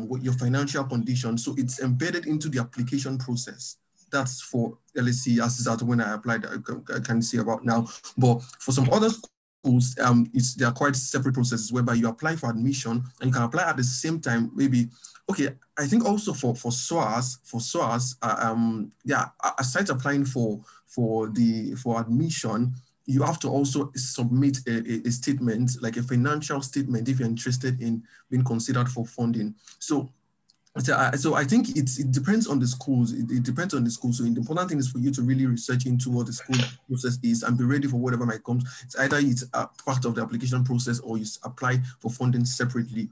what your financial condition. So it's embedded into the application process. That's for LSE, as that when I applied, I can see about now. But for some other schools, they are quite separate processes whereby you apply for admission and you can apply at the same time. Maybe, okay, I think also for SOAS, aside applying for admission, you have to also submit a statement, like a financial statement, if you're interested in being considered for funding. So I think it depends on the schools. It depends on the school. So the important thing is for you to really research into what the school process is and be ready for whatever might come. It's either it's a part of the application process or you apply for funding separately.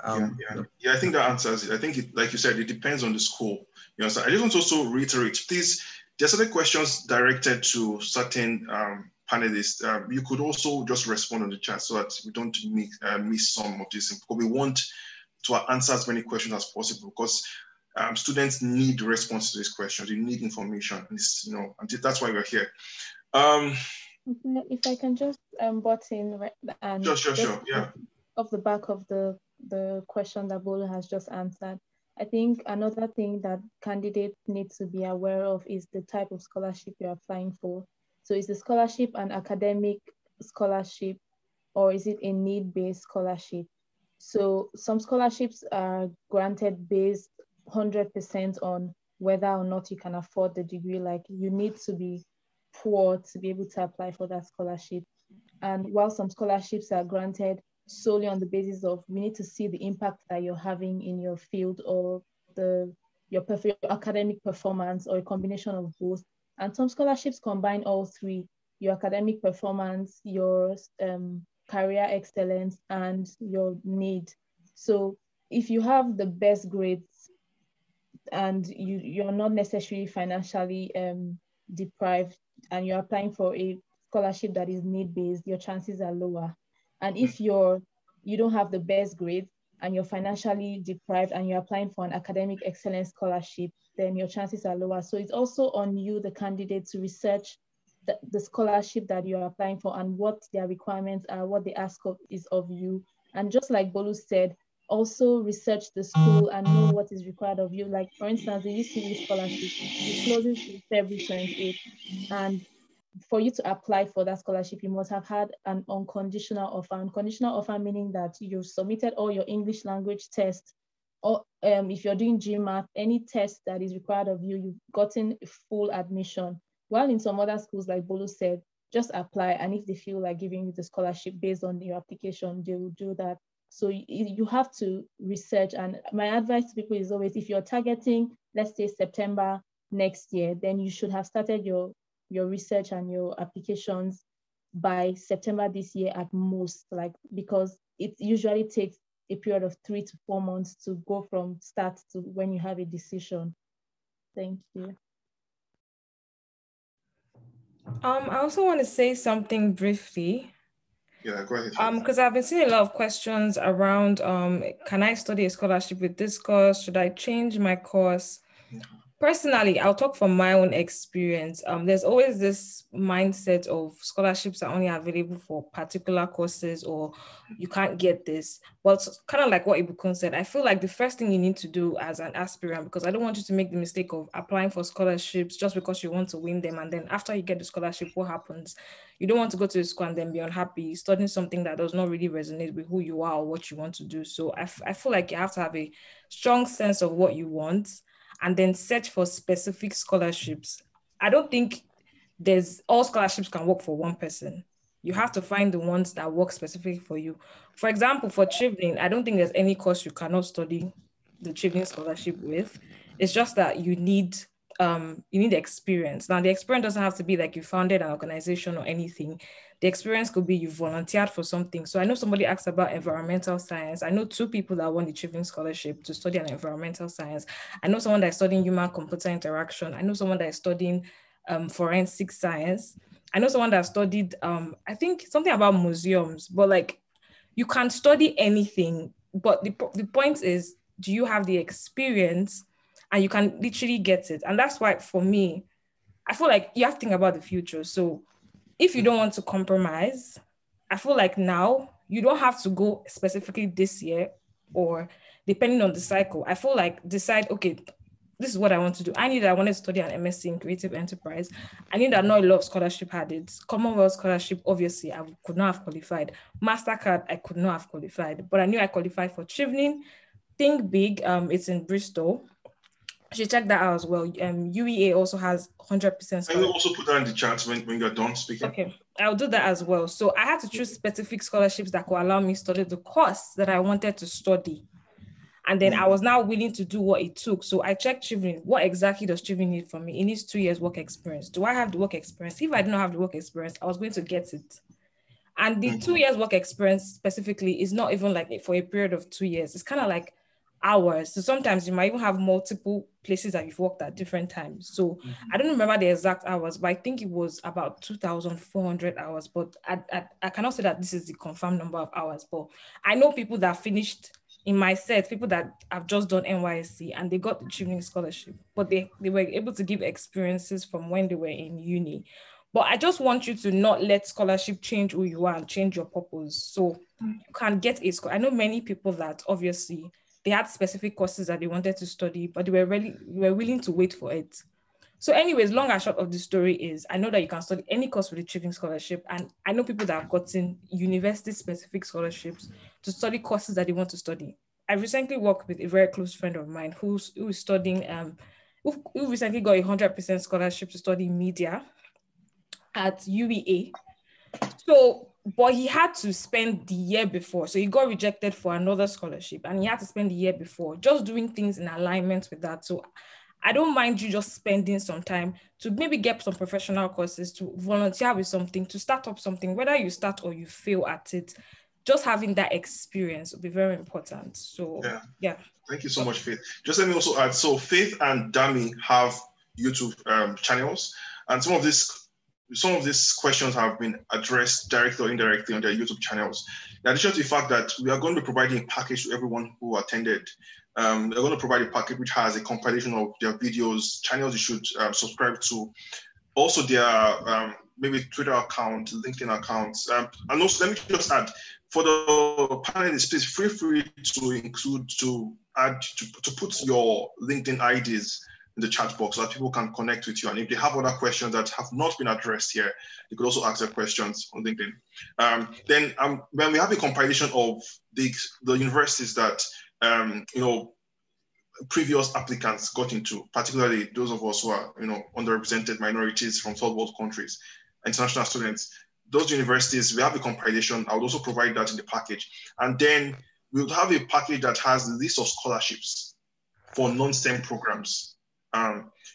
Yeah, I think that answers it. I think, like you said, it depends on the school. You know, so I just want to also reiterate, please, there are certain questions directed to certain panelists. You could also just respond on the chat so that we don't miss some of these things, because we want to answer as many questions as possible, because students need response to these questions. You need information, and you know, and that's why we're here. If I can just butt in and sure, yeah. Off the back of the question that Bolu has just answered, I think another thing that candidates need to be aware of is the type of scholarship you're applying for. So is the scholarship an academic scholarship, or is it a need-based scholarship? So some scholarships are granted based 100% on whether or not you can afford the degree. Like, you need to be poor to be able to apply for that scholarship. And while some scholarships are granted solely on the basis of, we need to see the impact that you're having in your field, or your academic performance, or a combination of both. And some scholarships combine all three: your academic performance, your career excellence, and your need. So if you have the best grades and you're not necessarily financially deprived, and you're applying for a scholarship that is need-based, your chances are lower. And if you don't have the best grades and you're financially deprived and you're applying for an academic excellence scholarship, then your chances are lower. So it's also on you, the candidate, to research the scholarship that you're applying for and what their requirements are, what they ask is of you. And just like Bolu said, also research the school and know what is required of you. Like, for instance, the UCD scholarship, it closes February 28th. And for you to apply for that scholarship, you must have had an unconditional offer. Unconditional offer meaning that you've submitted all your English language tests, or if you're doing GMAT, any test that is required of you, you've gotten full admission. While in some other schools, like Bolu said, just apply, and if they feel like giving you the scholarship based on your application, they will do that. So you have to research. And my advice to people is always, if you're targeting, let's say September next year, then you should have started your research and your applications by September this year at most, because it usually takes a period of 3 to 4 months to go from start to when you have a decision. Thank you. I also want to say something briefly. Yeah, go ahead. Because I've been seeing a lot of questions around, can I study a scholarship with this course? Should I change my course? Personally, I'll talk from my own experience. There's always this mindset of scholarships are only available for particular courses, or you can't get this. Well, it's kind of like what Ibukun said. I feel like the first thing you need to do as an aspirant, because I don't want you to make the mistake of applying for scholarships just because you want to win them. And then after you get the scholarship, what happens? You don't want to go to the school and then be unhappy, studying something that does not really resonate with who you are or what you want to do. So I feel like you have to have a strong sense of what you want, and then search for specific scholarships. I don't think all scholarships can work for one person. You have to find the ones that work specifically for you. For example, for Chivling, I don't think there's any course you cannot study the Chivling scholarship with. It's just that you need experience. Now, the experience doesn't have to be like you founded an organization or anything. The experience could be you volunteered for something. So I know somebody asked about environmental science. I know 2 people that won the Chivling scholarship to study an environmental science. I know someone that is studying human-computer interaction. I know someone that is studying forensic science. I know someone that studied, I think something about museums, but like, you can study anything. But the point is, do you have the experience? And you can literally get it. And that's why, for me, I feel like you have to think about the future. So if you don't want to compromise, I feel like now you don't have to go specifically this year, or depending on the cycle. I feel like decide, okay, this is what I want to do. I wanted to study an MSc in creative enterprise. I knew that not a lot of scholarship had it. Commonwealth scholarship, obviously, I could not have qualified. MasterCard, I could not have qualified, but I knew I qualified for Chivling. Think Big, it's in Bristol. You should check that out as well. UEA also has 100%. I will also put that in the chat when you're done speaking. Okay, I'll do that as well. So I had to choose specific scholarships that could allow me to study the course that I wanted to study. And then I was now willing to do what it took. So I checked Chivling. What exactly does Chivling need from me? It needs 2 years work experience. Do I have the work experience? If I did not have the work experience, I was going to get it. And the 2 years work experience specifically is not even like for a period of 2 years. It's kind of like hours. So sometimes you might even have multiple places that you've worked at different times. So I don't remember the exact hours, but I think it was about 2,400 hours. But I cannot say that this is the confirmed number of hours, but I know people that finished in my set, people that have just done NYSC and they got the Chevening Scholarship, but they were able to give experiences from when they were in uni. But I just want you to not let scholarship change who you are and change your purpose. So you can get a scholarship. I know many people that obviously they had specific courses that they wanted to study, but they were willing to wait for it. So anyways, long and short of the story is, I know that you can study any course with a Chevening Scholarship. And I know people that have gotten university-specific scholarships to study courses that they want to study. I recently worked with a very close friend of mine who is studying, who recently got a 100% scholarship to study media at UEA. So, but he had to spend the year before. So he got rejected for another scholarship and he had to spend the year before just doing things in alignment with that. So I don't mind you just spending some time to maybe get some professional courses, to volunteer with something, to start up something, whether you start or you fail at it, just having that experience will be very important. So yeah. Thank you so much, Faith. Just let me also add, so Faith and Dami have YouTube channels, and some of these questions have been addressed directly or indirectly on their YouTube channels. In addition to the fact that we are going to be providing a package to everyone who attended, they're going to provide a package which has a compilation of their videos, channels you should subscribe to, also their maybe Twitter account, LinkedIn accounts. And also, let me just add, for the panelists, please feel free to include, to put your LinkedIn IDs in the chat box so that people can connect with you. And if they have other questions that have not been addressed here, you could also ask their questions on LinkedIn. Then when we have a compilation of the universities that previous applicants got into, particularly those of us who are underrepresented minorities from third world countries, international students, those universities, we have a compilation. I would also provide that in the package. And then we would have a package that has the list of scholarships for non-STEM programs.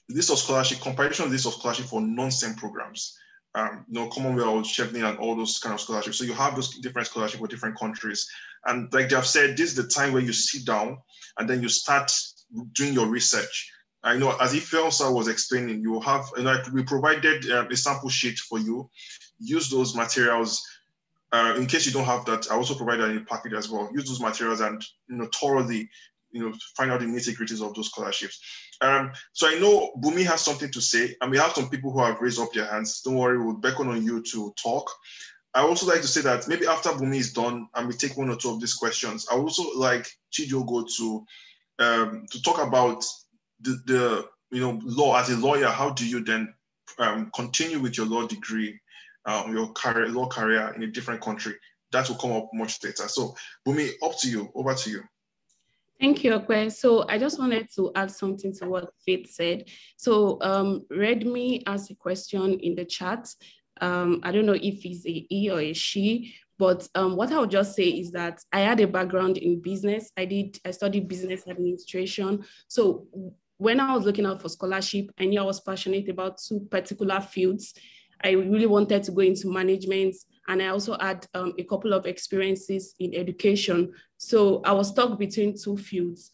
List of scholarship, compilation list of scholarship for non-STEM programs. Commonwealth, Chevening, and all those kind of scholarships. So you have those different scholarships for different countries. And like they have said, this is the time where you sit down and then you start doing your research. I know, as Ifelsa was explaining, you have, we provided a sample sheet for you. Use those materials. In case you don't have that, I also provide that in the package as well. Use those materials and thoroughly find out the nitty-gritties of those scholarships. So I know Bumi has something to say, and we have some people who have raised up their hands. Don't worry, we'll beckon on you to talk. I also like to say that maybe after Bumi is done and we take one or two of these questions, I would also like Chidiogo to talk about the law. As a lawyer, how do you then continue with your law degree, your law career in a different country? That will come up much later. So Bumi, up to you, over to you. Thank you, Okwe. So I just wanted to add something to what Faith said. So Redmi asked a question in the chat. I don't know if it's a he or a she, but what I would just say is that I had a background in business. I studied business administration. So when I was looking out for scholarship, I knew I was passionate about two particular fields. I really wanted to go into management, and I also had a couple of experiences in education. So I was stuck between two fields.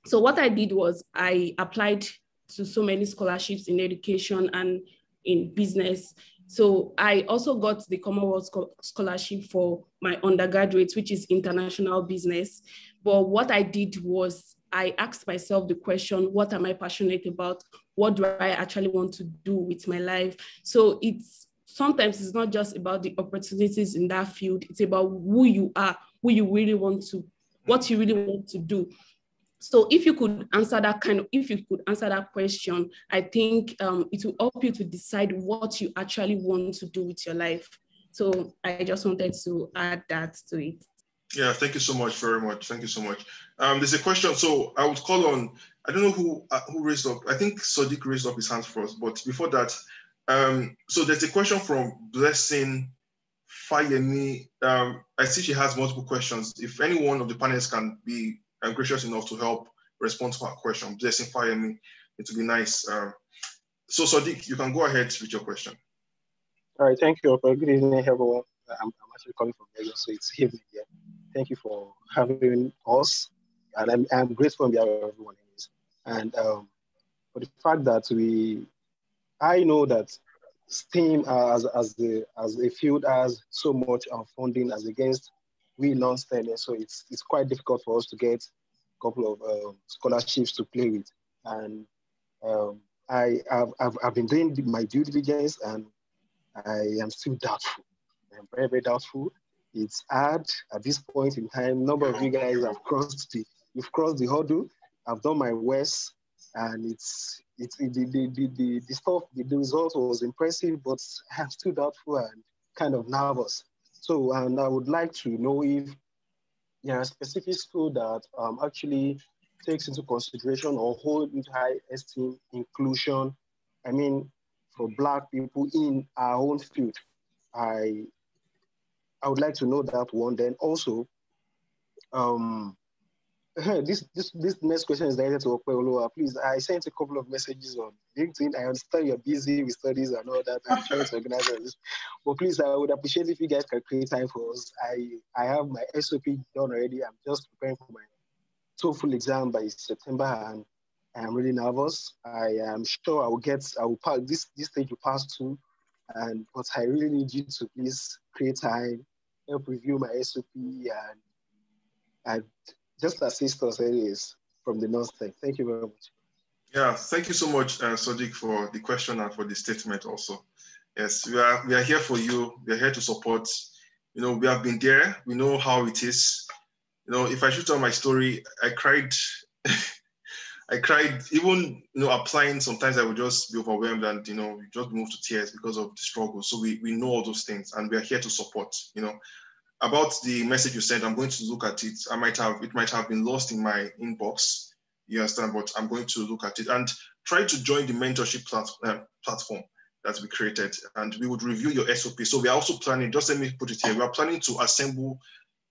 So what I did was I applied to so many scholarships in education and in business. So I also got the Commonwealth Scholarship for my undergraduate, which is international business. But what I did was I asked myself the question, what am I passionate about? What do I actually want to do with my life? So sometimes it's not just about the opportunities in that field. It's about who you are, who you really want to, what you really want to do. So if you could answer that question, I think it will help you to decide what you actually want to do with your life. So I just wanted to add that to it. Yeah, thank you so much, very much. Thank you so much. There's a question, so I would call on, I don't know who raised up, I think Sadiq raised up his hands first, but before that, so there's a question from Blessing Fayemi. I see she has multiple questions. If any one of the panelists can be gracious enough to help respond to her question, Blessing Fayemi, it would be nice. So Sadiq, you can go ahead with your question. All right, thank you. Good evening, everyone. I'm actually calling from Lagos, so it's evening here. Thank you for having us, and I'm grateful on behalf of everyone. And for the fact that I know that STEAM as a field has so much funding as against we non-STEM, so it's quite difficult for us to get a couple of scholarships to play with. And I've been doing my due diligence, and I am still doubtful. I'm very, very doubtful. It's hard at this point in time. A number of you guys have crossed the hurdle. I've done my worst, and the stuff, the result was impressive, but I'm still doubtful and kind of nervous. So, and I would like to know if there are specific school that actually takes into consideration or hold into high esteem inclusion. I mean, for Black people in our own field. I would like to know that one. Then also, this next question is directed to Okweoluwa. Please, I sent a couple of messages on LinkedIn. I understand you're busy with studies and all that. I'm trying to organize all this. But please, I would appreciate if you guys can create time for us. I have my SOP done already. I'm just preparing for my TOEFL exam by September, and I am really nervous. I am sure I will pass this stage will pass too. But I really need you to please create time, help review my SOP, and just assist us anyways from the non-STEM. Thank you very much. Yeah, thank you so much, Sadiq, for the question and for the statement also. Yes, we are here for you. We are here to support. You know, we have been there. We know how it is. You know, if I should tell my story, I cried. I cried, even, you know, applying, sometimes I would just be overwhelmed and, you know, just move to tears because of the struggle. So we know all those things, and we are here to support, you know. About the message you sent, I'm going to look at it. It might have been lost in my inbox, you understand, but I'm going to look at it and try to join the mentorship platform that we created, and we would review your SOP. So we are also planning, just let me put it here, we are planning to assemble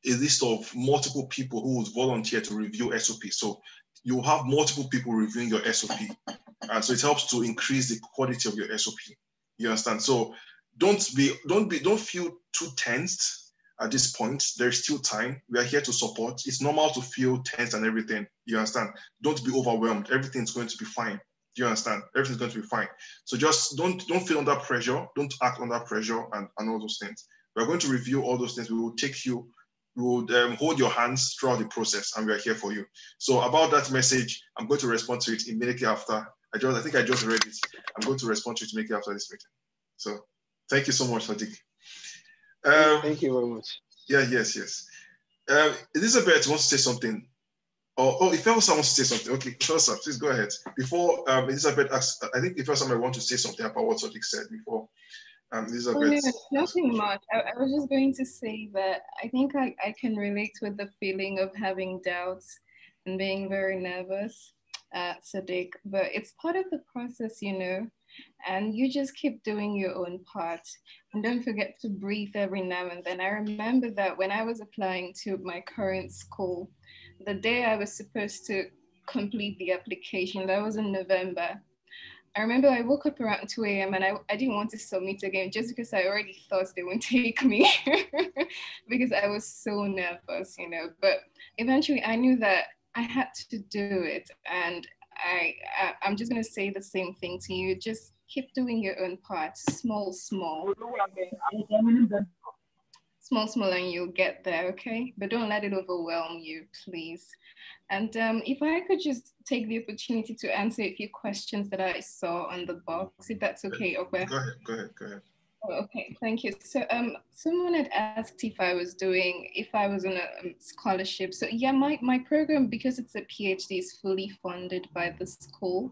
a list of multiple people who would volunteer to review SOP. So you have multiple people reviewing your SOP. And so it helps to increase the quality of your SOP. You understand? So don't feel too tensed at this point. There's still time. We are here to support. It's normal to feel tense and everything. You understand? Don't be overwhelmed. Everything's going to be fine. Do you understand? Everything's going to be fine. So just don't feel under pressure. Don't act under pressure and all those things. We're going to review all those things. We will take you. We would hold your hands throughout the process, and we are here for you. So about that message, I'm going to respond to it immediately after. I think I just read it. I'm going to respond to it immediately after this meeting. So thank you so much, Sadiq. Thank you very much. Yeah, yes. Elizabeth wants to say something. Oh, if Ifelsa wants to say something. Okay, Ifelsa, please go ahead. Before Elizabeth asks, I think Ifelsa might want to say something about what Sadiq said before. Elizabeth. Oh, no, nothing much. I was just going to say that I think I can relate with the feeling of having doubts and being very nervous, Sadiq, but it's part of the process, you know, and you just keep doing your own part, and don't forget to breathe every now and then. I remember that when I was applying to my current school, the day I was supposed to complete the application, that was in November, I remember I woke up around 2 a.m. and I didn't want to submit again just because I already thought they wouldn't take me because I was so nervous, you know. But eventually I knew that I had to do it. And I'm just going to say the same thing to you. Just keep doing your own part, small, and you'll get there, okay? But don't let it overwhelm you, please. And if I could just take the opportunity to answer a few questions that I saw on the box, if that's okay, Okwe. Go ahead. Oh, okay, thank you. So someone had asked if I was on a scholarship. So yeah, my program, because it's a PhD, is fully funded by the school.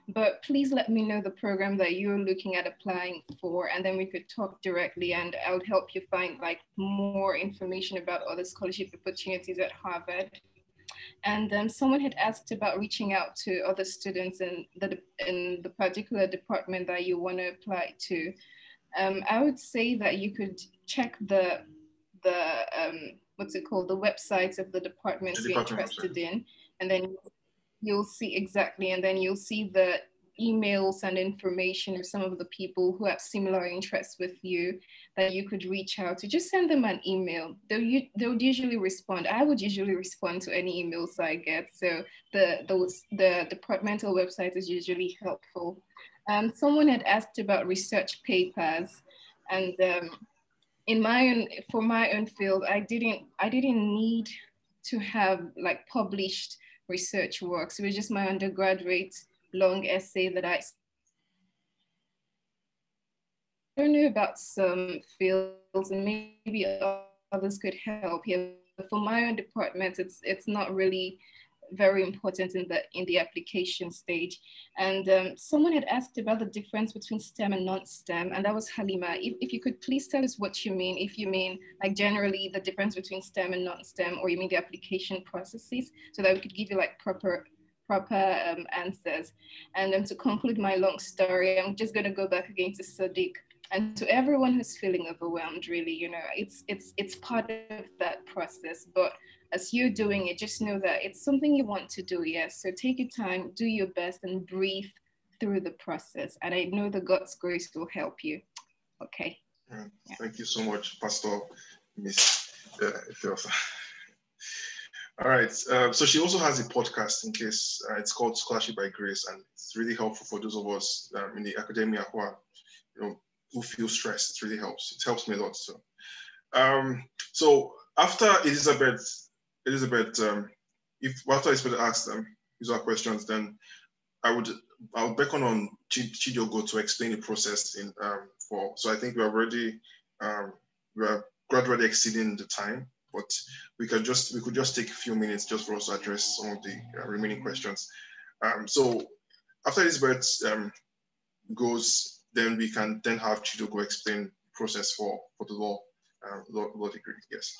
But please let me know the program that you're looking at applying for, and then we could talk directly, and I would help you find like more information about other scholarship opportunities at Harvard. And someone had asked about reaching out to other students in the particular department that you want to apply to. I would say that you could check the what's it called, the websites of the departments you're interested in, and then you'll see exactly, and then you'll see the emails and information of some of the people who have similar interests with you that you could reach out to. Just send them an email. They'll usually respond. I would usually respond to any emails I get. So the departmental website is usually helpful. Someone had asked about research papers, and for my own field, I didn't need to have like published research works. It was just my undergraduate long essay that I don't know about some fields, and maybe others could help here. For my own department, it's not really very important in the application stage. And someone had asked about the difference between STEM and non-STEM, and that was Halima. If you could please tell us what you mean, if you mean like generally the difference between STEM and non-STEM, or you mean the application processes, so that we could give you like proper answers. And then to conclude my long story, I'm just going to go back again to Sadiq. And to everyone who's feeling overwhelmed, really, you know, it's part of that process. But as you're doing it, just know that it's something you want to do, yes. So take your time, do your best, and breathe through the process. And I know that God's grace will help you. Okay. Yeah. Thank you so much, Pastor Miss Ifeosa. All right. So she also has a podcast in case it's called Scholarship by Grace, and it's really helpful for those of us in the academia who are, you know, who feel stressed. It really helps. It helps me a lot. So, so after Elizabeth, if after Elizabeth asks them these are questions, then I'll beckon on Chidiogo to explain the process in so I think we are gradually exceeding the time, but we could just take a few minutes just for us to address some of the remaining questions. So after Elizabeth goes, then we can then have Chidiogo explain the process for the law degree. Yes.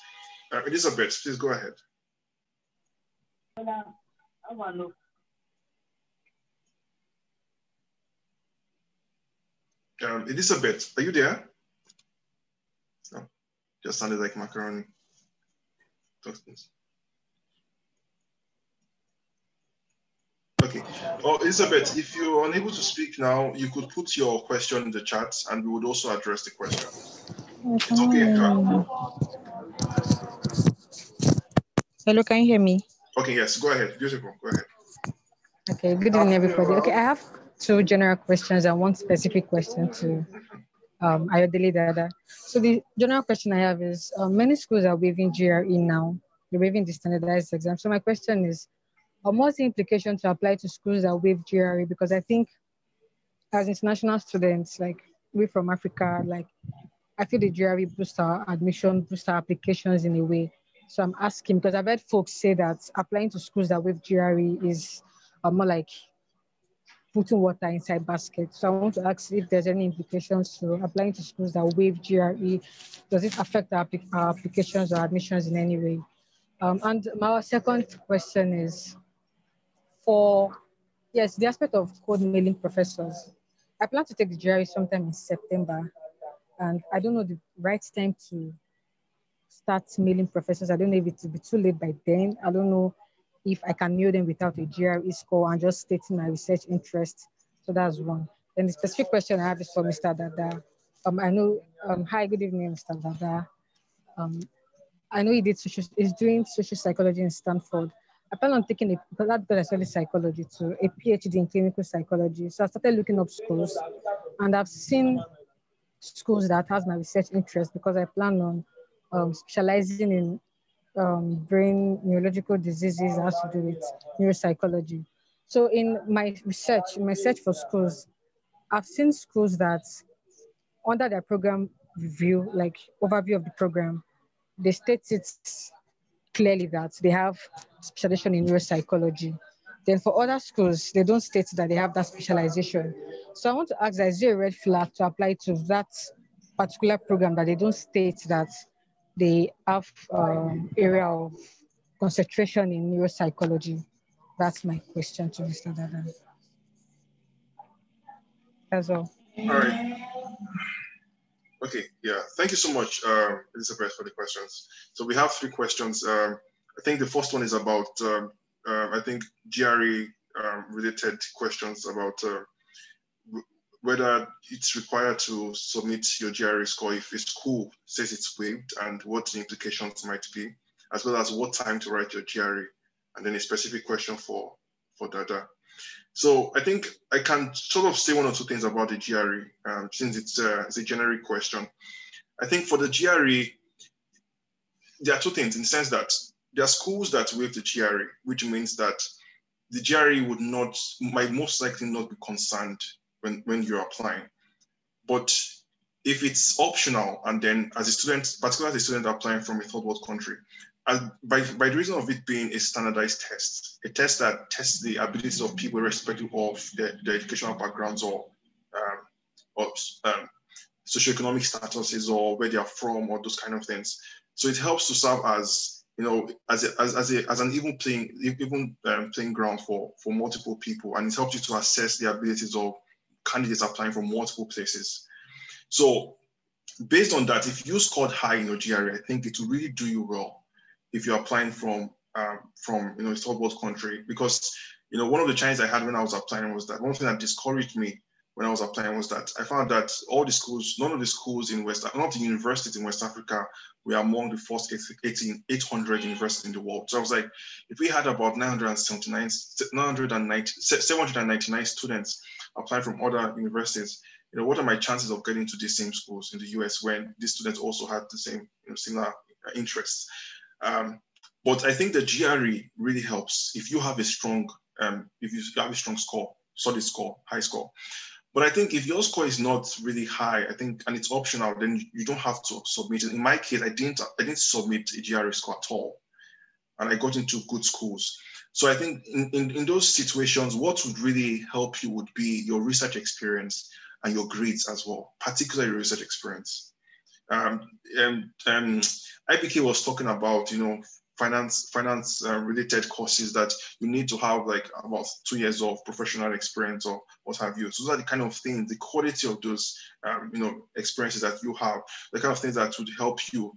Elizabeth, please go ahead. Elizabeth, are you there? No, just sounded like macaroni. Okay. Oh, Elizabeth, if you're unable to speak now, you could put your question in the chat and we would also address the question. It's okay. Hello, can you hear me? Okay, yes, go ahead. Beautiful, go ahead. Okay, good evening, everybody. Okay, I have two general questions and one specific question to Ayodele Dada. So the general question I have is, many schools are waiving GRE now. They're waiving the standardized exam. So my question is, what's the implication to apply to schools that waive GRE? Because I think as international students, like we from Africa, like I feel the GRE boosts our admission, boosts our applications in a way. So I'm asking, because I've heard folks say that applying to schools that waive GRE is more like putting water inside baskets. So I want to ask if there's any implications to applying to schools that waive GRE. Does it affect our applications or admissions in any way? And my second question is, the aspect of code mailing professors. I plan to take the GRE sometime in September, and I don't know the right time to start mailing professors. I don't know if it will be too late by then. I don't know if I can mail them without a GRE score and just stating my research interest. So that's one. Then the specific question I have is for Mr. Dada. Hi, good evening, Mr. Dada. I know he's doing social psychology in Stanford. I plan on taking because I studied psychology to a PhD in clinical psychology. So I started looking up schools, and I've seen schools that has my research interest because I plan on specializing in brain neurological diseases that has to do with neuropsychology. So in my search for schools, I've seen schools that under their program review, like overview of the program, they state it clearly that they have specialization in neuropsychology. Then for other schools, they don't state that they have that specialization. So I want to ask, is there a red flag to apply to that particular program that they don't state that they have area of concentration in neuropsychology? That's my question to Mr. Dada. That's all. All right. Okay, yeah. Thank you so much, Elizabeth, for the questions. So we have three questions. I think the first one is about, I think, GRE related questions about whether it's required to submit your GRE score if a school says it's waived and what the implications might be, as well as what time to write your GRE, and then a specific question for Dada. So I think I can sort of say one or two things about the GRE, since it's a generic question. I think for the GRE, there are two things in the sense that there are schools that waive the GRE, which means that the GRE might most likely not be concerned when you're applying. But if it's optional, and then as a student, particularly as a student applying from a third world country, by the reason of it being a standardized test, a test that tests the abilities of people irrespective of their educational backgrounds or socioeconomic statuses or where they are from or those kind of things. So it helps to serve as, you know, as an even playing ground for multiple people, and it helps you to assess the abilities of candidates applying from multiple places. So based on that, if you scored high in your GRE, I think it will really do you well if you're applying from a third world country, because one of the challenges I had when I was applying was that one thing that discouraged me when I was applying was that I found that all the schools, none of the schools in none of the universities in West Africa were among the first 800 universities in the world. So I was like, if we had about 799 students applying from other universities, what are my chances of getting to these same schools in the US when these students also had the same, similar interests? But I think the GRE really helps if you have a strong, score, solid score, high score. But I think if your score is not really high, I think, and it's optional, then you don't have to submit it. In my case, I didn't submit a GRE score at all, and I got into good schools. So I think in those situations, what would really help you would be your research experience and your grades as well, particularly your research experience. IBK was talking about, finance related courses that you need to have like about 2 years of professional experience or what have you. So those are the kind of things, the quality of those, experiences that you have, the kind of things that would help you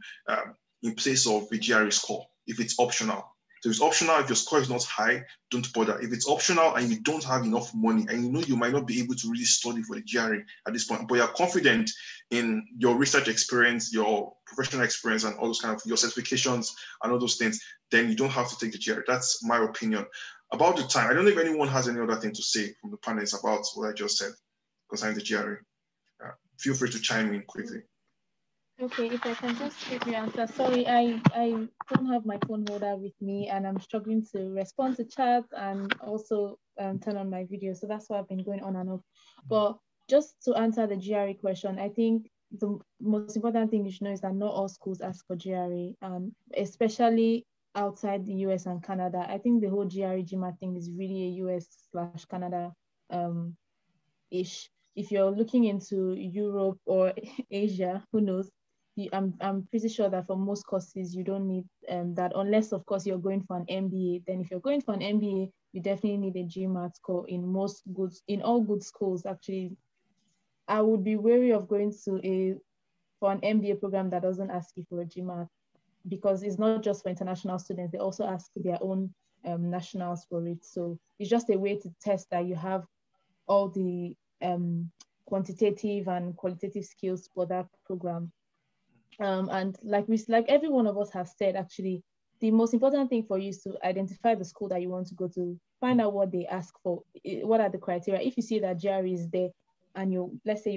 in place of a GRE score if it's optional. So if it's optional, if your score is not high, don't bother. If it's optional and you don't have enough money and you might not be able to really study for the GRE at this point, but you're confident in your research experience, your professional experience, and all those kind of your certifications and all those things, then you don't have to take the GRE. That's my opinion. About the time, I don't know if anyone has any other thing to say from the panelists about what I just said concerning the GRE. Feel free to chime in quickly. Okay, if I can just quickly answer. Sorry, I don't have my phone holder with me and I'm struggling to respond to chat and also turn on my video. So that's why I've been going on and off. But just to answer the GRE question, I think the most important thing you should know is that not all schools ask for GRE, especially outside the US and Canada. I think the whole GRE GMAT thing is really a US/Canada ish. If you're looking into Europe or Asia, who knows? I'm pretty sure that for most courses, you don't need that unless, of course, you're going for an MBA. Then if you're going for an MBA, you definitely need a GMAT score in all good schools, actually. I would be wary of going for an MBA program that doesn't ask you for a GMAT, because it's not just for international students. They also ask their own nationals for it. So it's just a way to test that you have all the quantitative and qualitative skills for that program. And like every one of us has said, actually, the most important thing for you is to identify the school that you want to go to, find out what they ask for, what are the criteria. If you see that GRE is there and let's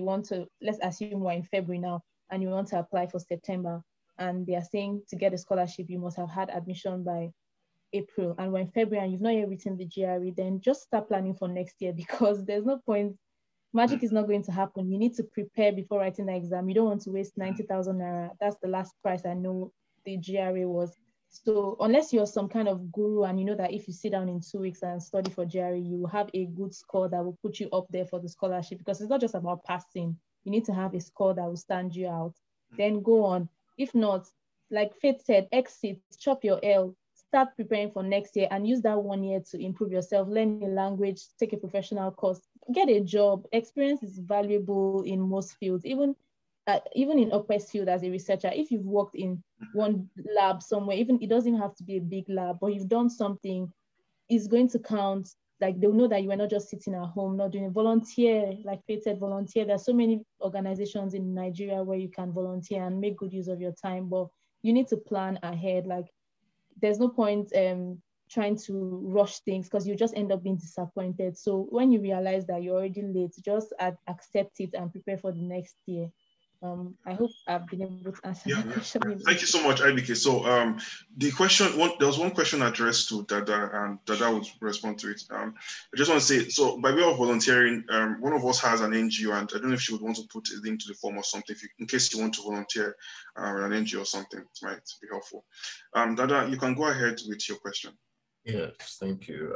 assume we're in February now and you want to apply for September and they are saying to get a scholarship, you must have had admission by April, and we're in February and you've not yet written the GRE, then just start planning for next year, because there's no point. Magic is not going to happen. You need to prepare before writing the exam. You don't want to waste 90,000 Naira. That's the last price I know the GRE was. So unless you're some kind of guru and you know that if you sit down in 2 weeks and study for GRE, you will have a good score that will put you up there for the scholarship, because it's not just about passing. You need to have a score that will stand you out. Then go on. If not, like Faith said, exit, chop your L, start preparing for next year and use that 1 year to improve yourself, learn a language, take a professional course, get a job. Experience is valuable in most fields, even in Upwest field as a researcher. If you've worked in one lab somewhere, even it doesn't have to be a big lab, but you've done something, it's going to count like they'll know that you are not just sitting at home, not doing a volunteer, like Faith said, volunteer. There's so many organizations in Nigeria where you can volunteer and make good use of your time, but you need to plan ahead. Like there's no point trying to rush things because you just end up being disappointed. So when you realize that you're already late, just accept it and prepare for the next year. I hope I've been able to answer the question. Thank you so much, IBK. So the question, there was one question addressed to Dada, and Dada would respond to it. I just want to say, so by way of volunteering, one of us has an NGO, and I don't know if she would want to put a link to the form or something, in case you want to volunteer in an NGO or something, it might be helpful. Dada, you can go ahead with your question. Yes, thank you.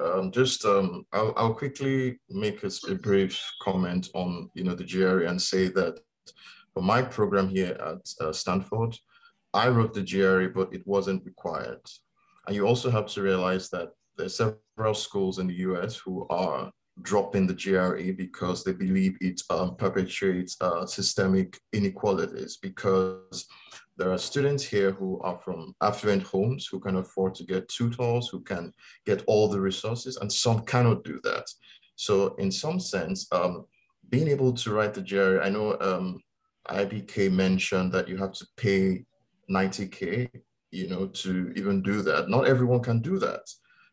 I'll quickly make a brief comment on the GRE and say that for my program here at Stanford, I wrote the GRE, but it wasn't required. And you also have to realize that there's several schools in the US who are dropping the GRE because they believe it perpetuates systemic inequalities, because there are students here who are from affluent homes who can afford to get tutors, who can get all the resources, and some cannot do that. So in some sense, being able to write the GRE, I know IBK mentioned that you have to pay 90K, to even do that. Not everyone can do that.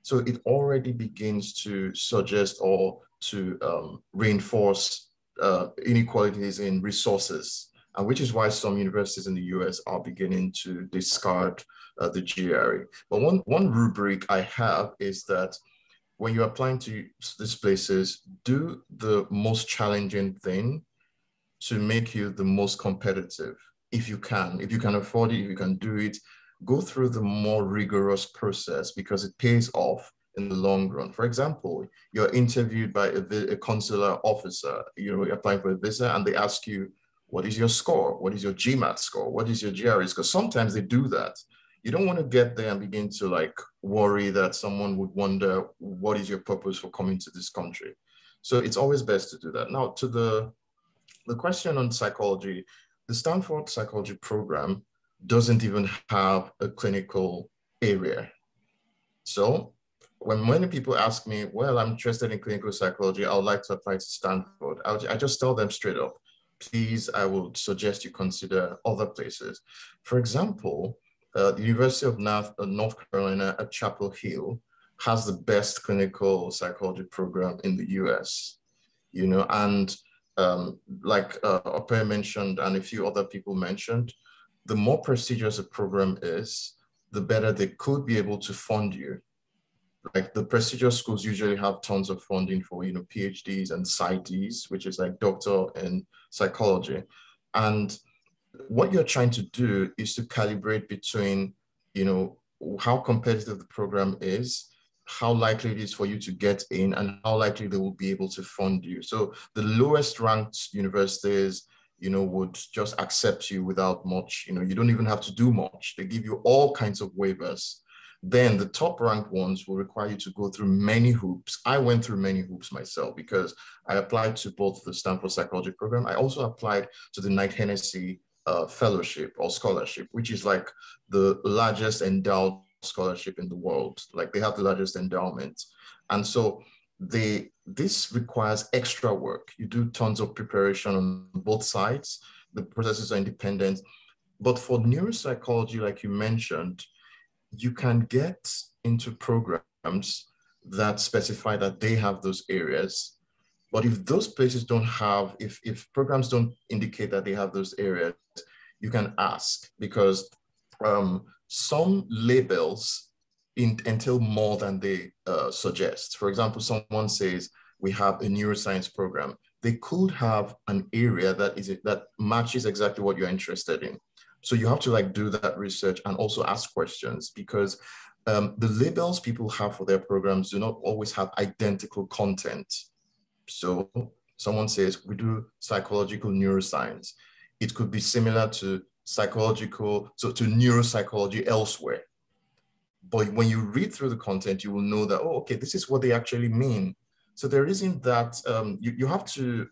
So it already begins to suggest or to reinforce inequalities in resources, and which is why some universities in the US are beginning to discard the GRE. But one rubric I have is that when you're applying to these places, do the most challenging thing to make you the most competitive. If you can afford it, if you can do it, go through the more rigorous process because it pays off in the long run. For example, you're interviewed by a consular officer, you're applying for a visa, and they ask you, what is your score? What is your GMAT score? What is your GRE score? Sometimes they do that. You don't want to get there and begin to worry that someone would wonder, what is your purpose for coming to this country? So it's always best to do that. Now, to the question on psychology, the Stanford Psychology program doesn't even have a clinical area. So when many people ask me, well, I'm interested in clinical psychology, I would like to apply to Stanford, I just tell them straight up, please, I would suggest you consider other places. For example, the University of North Carolina at Chapel Hill has the best clinical psychology program in the US, and like Ope mentioned and a few other people mentioned, the more prestigious a program is, the better they could be able to fund you. Like the prestigious schools usually have tons of funding for, PhDs and PsyDs, which is like doctor in psychology. And what you're trying to do is to calibrate between, how competitive the program is, how likely it is for you to get in, and how likely they will be able to fund you. So the lowest ranked universities, would just accept you without much, you don't even have to do much. They give you all kinds of waivers. Then the top ranked ones will require you to go through many hoops. I went through many hoops myself because I applied to both the Stanford Psychology program. I also applied to the Knight Hennessy Fellowship or Scholarship, which is like the largest endowed scholarship in the world. Like they have the largest endowment. And so this requires extra work. You do tons of preparation on both sides. The processes are independent. But for neuropsychology, like you mentioned, you can get into programs that specify that they have those areas. But if those places don't have, if programs don't indicate that they have those areas, you can ask, because some labels entail more than they suggest. For example, someone says, we have a neuroscience program. They could have an area that matches exactly what you're interested in. So you have to do that research and also ask questions, because the labels people have for their programs do not always have identical content. So someone says, we do psychological neuroscience. It could be similar to to neuropsychology elsewhere. But when you read through the content, you will know that, oh, okay, this is what they actually mean. So there isn't that, you have to,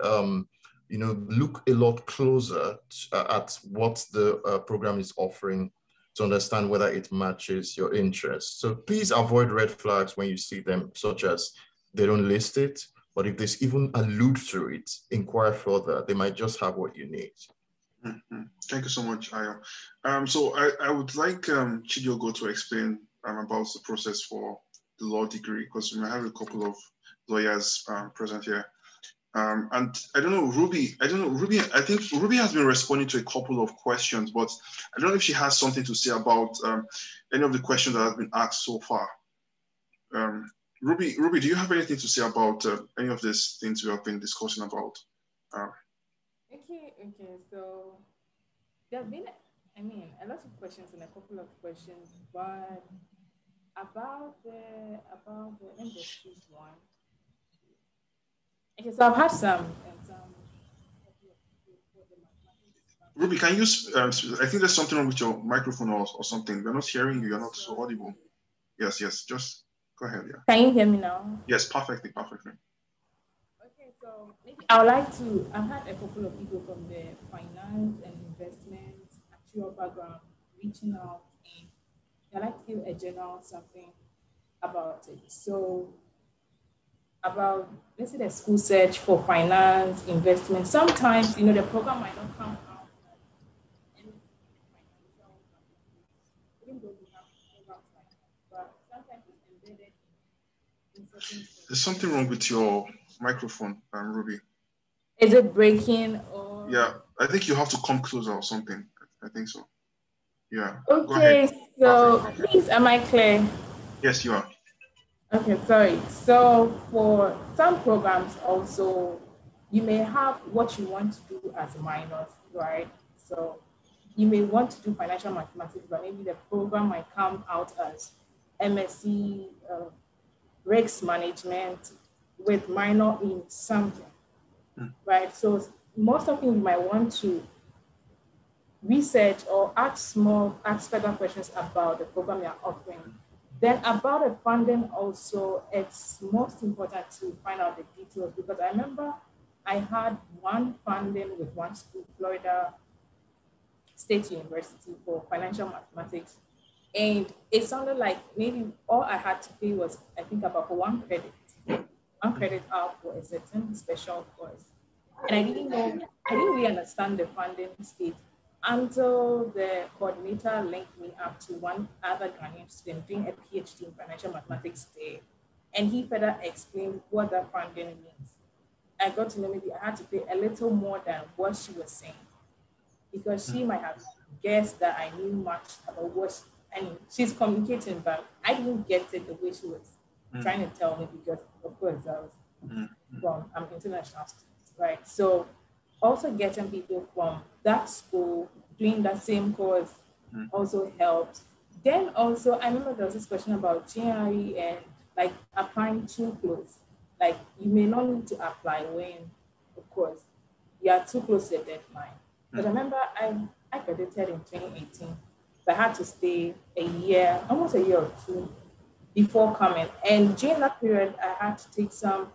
look a lot closer at what the program is offering to understand whether it matches your interests. So please avoid red flags when you see them, such as they don't list it, but if they even allude to it, inquire further, they might just have what you need. Mm-hmm. Thank you so much, Ayo. So I would like Chidiogo to explain about the process for the law degree, because we might have a couple of lawyers present here. And I don't know, Ruby, I think Ruby has been responding to a couple of questions, but I don't know if she has something to say about any of the questions that have been asked so far. Ruby, do you have anything to say about any of these things we have been discussing about? Okay, so there have been, a lot of questions and a couple of questions, but about the let me just choose one. Okay, so I've had some. Ruby, can you, I think there's something wrong with your microphone or something. We're not hearing you, you're not so audible. Yes, just go ahead, yeah. Can you hear me now? Yes, perfectly. Okay, so maybe I would like to, I've had a couple of people from the finance and investment actual background reaching out, and I'd like to give a general something about it. So about, let's say, the school search for finance, investment, sometimes, the program might not come out as any financial, even though we have programs like that, but sometimes it's embedded in certain. There's something wrong with your microphone, Ruby. Is it breaking or? Yeah, I think you have to come closer or something. I think so. Yeah. Okay, so please, am I clear? Yes, you are. Okay, sorry. So for some programs also, you may have what you want to do as minors, right? So you may want to do financial mathematics, but maybe the program might come out as MSc risk management with minor in something, right? So most of you might want to research or ask further questions about the program you're offering. Then about the funding also, it's most important to find out the details, because I remember I had one funding with one school, Florida State University, for financial mathematics. And it sounded like maybe all I had to pay was, I think, about for one credit out for a certain special course. And I didn't really understand the funding state until the coordinator linked me up to one other Ghanaian student doing a PhD in financial mathematics there. And he further explained what that funding means. I got to know maybe I had to pay a little more than what she was saying, because she might have guessed that I knew much about what she's communicating, but I didn't get it the way she was trying to tell me, because of course I was from, I'm international student, right? So also getting people from that school doing that same course also helped. Then also, I remember there was this question about GRE and like applying too close. Like you may not need to apply when, of course, you are too close to the deadline. But I remember I graduated in 2018, but I had to stay a year, almost a year or two before coming. And during that period, I had to take some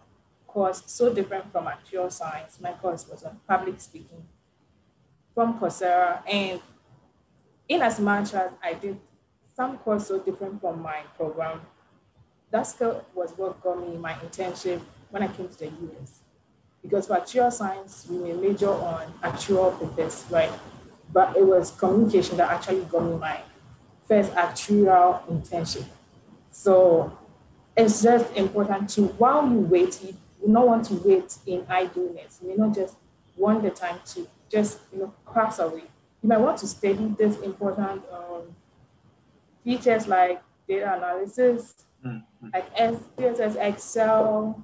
course so different from actual science. My course was on public speaking from Coursera. And in as much as I did some course so different from my program, that skill was what got me my internship when I came to the US. Because for actual science, we may major on actual papers, right? But it was communication that actually got me my first actual internship. So it's just important to, while you wait, you do not want to wait in idleness. You may not just want the time to just pass away. You might want to study this important features like data analysis, like SPSS, Excel,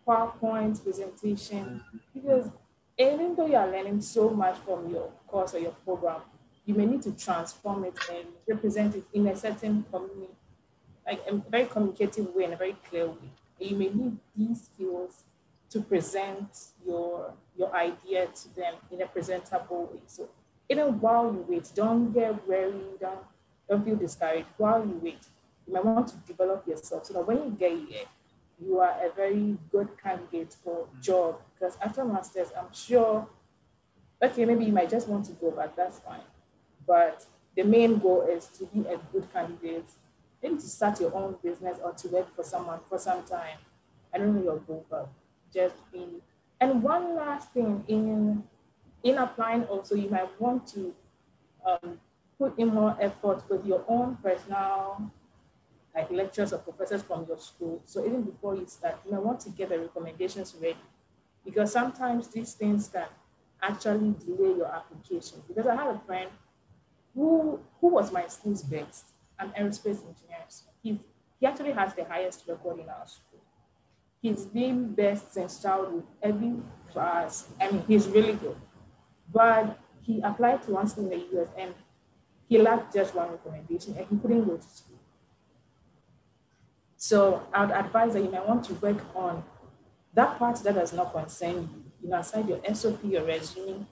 PowerPoint presentation, because even though you are learning so much from your course or your program, you may need to transform it and represent it in a certain community, like a very communicative way and a very clear way. And you may need these skills to present your idea to them in a presentable way. So even while you wait, don't get worried, don't feel discouraged. While you wait, you might want to develop yourself so that when you get here, you are a very good candidate for job. Because after master's, I'm sure, okay, maybe you might just want to go, but that's fine. But the main goal is to be a good candidate, maybe to start your own business or to work for someone for some time. I don't know your goal, but just be. And one last thing, in applying also, you might want to put in more effort with your own personal, like lecturers or professors from your school. So even before you start, you might want to get the recommendations ready, because sometimes these things can actually delay your application. Because I had a friend who was my school's best, an aerospace engineer. He actually has the highest record in our school. He's been best since childhood, every class. I mean, he's really good. But he applied to one school in the US and he lacked just one recommendation and he couldn't go to school. So I would advise that you might want to work on that part that does not concern you. You know, aside your SOP, your resume,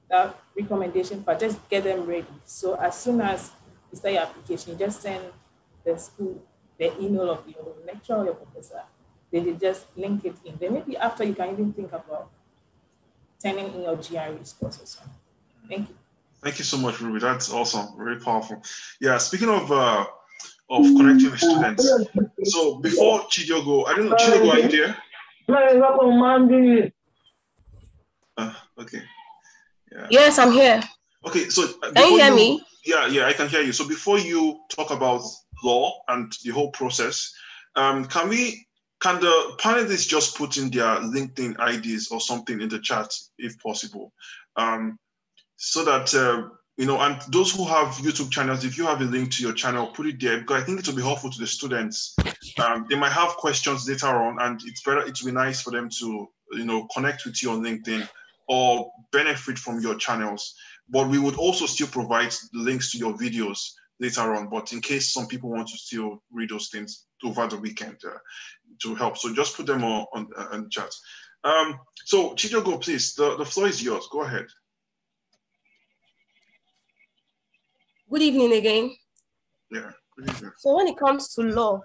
that recommendation part, just get them ready. So as soon as you start your application, you just send the school the email of your lecturer or your professor. Then they just link it in. Then maybe after you can even think about turning in your GRE scores or something. Thank you. Thank you so much, Ruby. That's awesome. Very powerful. Yeah, speaking of connecting with students. So before Chidiogo, I don't know, Chidiogo, are you there? Okay. Yeah. Yes, I'm here. Okay, so can you hear me? Yeah, I can hear you. So before you talk about law and the whole process, can the panelists just put in their LinkedIn IDs or something in the chat if possible, so that you know, and those who have YouTube channels, if you have a link to your channel, put it there, because I think it will be helpful to the students. They might have questions later on, and it will be nice for them to, you know, connect with you on LinkedIn or benefit from your channels. But we would also still provide links to your videos later on, but in case some people want to still read those things over the weekend to help. So just put them on chat. So Chidiogo, please, the floor is yours. Go ahead. Good evening again. Yeah, good evening. So when it comes to law,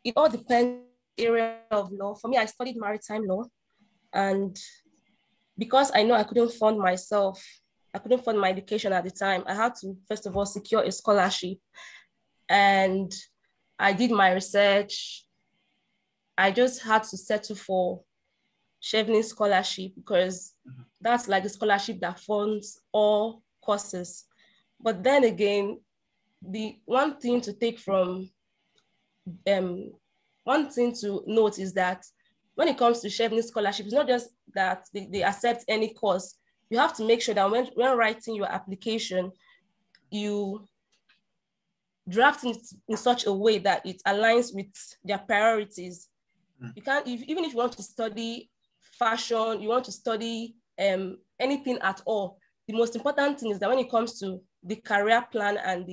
it all depends on the area of law. For me, I studied maritime law, and because I know I couldn't fund myself, I couldn't fund my education at the time, I had to, first of all, secure a scholarship. And I did my research. I just had to settle for Chevening scholarship because that's like the scholarship that funds all courses. But then again, the one thing to take from, one thing to note is that when it comes to Chevening scholarship, it's not just that they accept any course. You have to make sure that when writing your application, you draft it in such a way that it aligns with their priorities. You can't, even if you want to study fashion, you want to study anything at all, the most important thing is that when it comes to the career plan and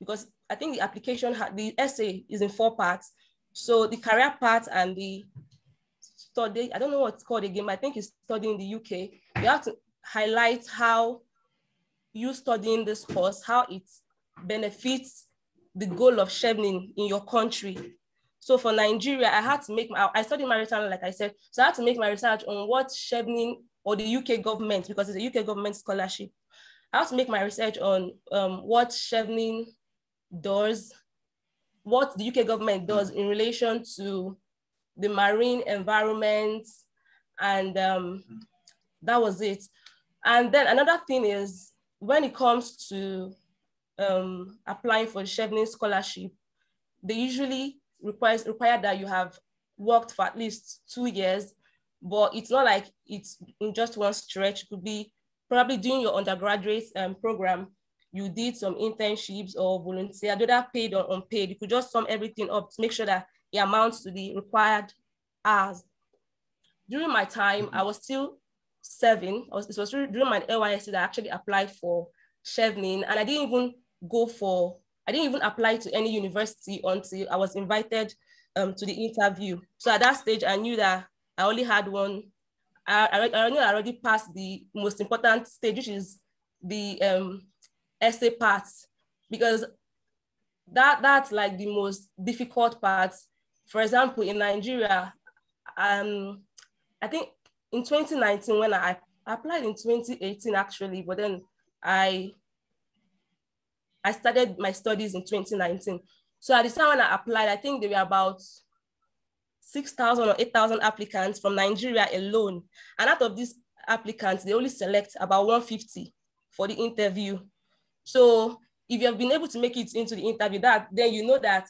because I think the application, the essay is in 4 parts. So the career part and the study, I don't know what it's called again, but I think it's studying in the UK. You have to highlight how you studying this course, how it benefits the goal of Chevening in your country. So for Nigeria, I had to make I studied maritime, like I said, so I had to make my research on what Chevening or the UK government, because it's a UK government scholarship. I have to make my research on what Chevening does, what the UK government does in relation to the marine environment, and that was it. And then another thing is, when it comes to applying for the Chevening scholarship, they usually require that you have worked for at least 2 years, but it's not like it's in just one stretch. It could be probably during your undergraduate program, you did some internships or volunteer, whether paid or unpaid. You could just sum everything up to make sure that it amounts to the required hours. During my time, I was still serving. It was during my NYSC that I actually applied for Chevening, and I didn't even apply to any university until I was invited to the interview. So at that stage, I knew that I only had one. I knew I already passed the most important stage, which is the essay part, because that's like the most difficult part. For example, in Nigeria, I think in 2019, when I applied in 2018 actually, but then I started my studies in 2019. So at the time when I applied, I think there were about 6,000 or 8,000 applicants from Nigeria alone. And out of these applicants, they only select about 150 for the interview. So if you have been able to make it into the interview, then you know that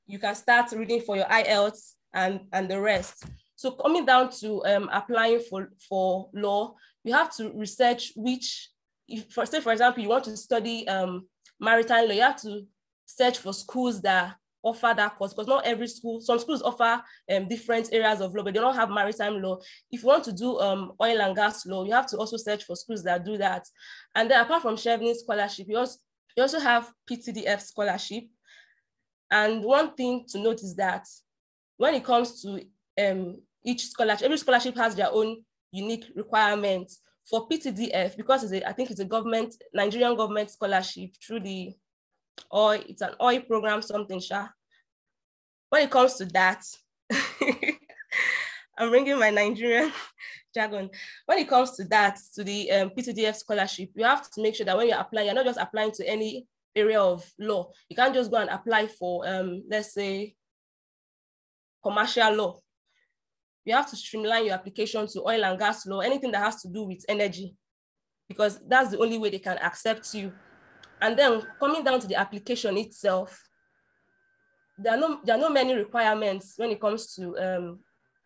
you can start reading for your IELTS and the rest. So coming down to applying for law, you have to research which, say for example, you want to study maritime law, you have to search for schools that offer that course, because not every school, some schools offer different areas of law, but they don't have maritime law. If you want to do oil and gas law, you have to also search for schools that do that. And then apart from Chevening scholarship, you also have PTDF scholarship. And one thing to note is that when it comes to each scholarship, every scholarship has their own unique requirements. For PTDF, because I think it's a Nigerian government scholarship through the oil, it's an oil program, something, Sha. When it comes to that, I'm bringing my Nigerian jargon. When it comes to that, to the PTDF scholarship, you have to make sure that when you're applying, you're not just applying to any area of law. You can't just go and apply for, let's say, commercial law. You have to streamline your application to oil and gas law, anything that has to do with energy, because that's the only way they can accept you. And then coming down to the application itself, there are no many requirements when it comes to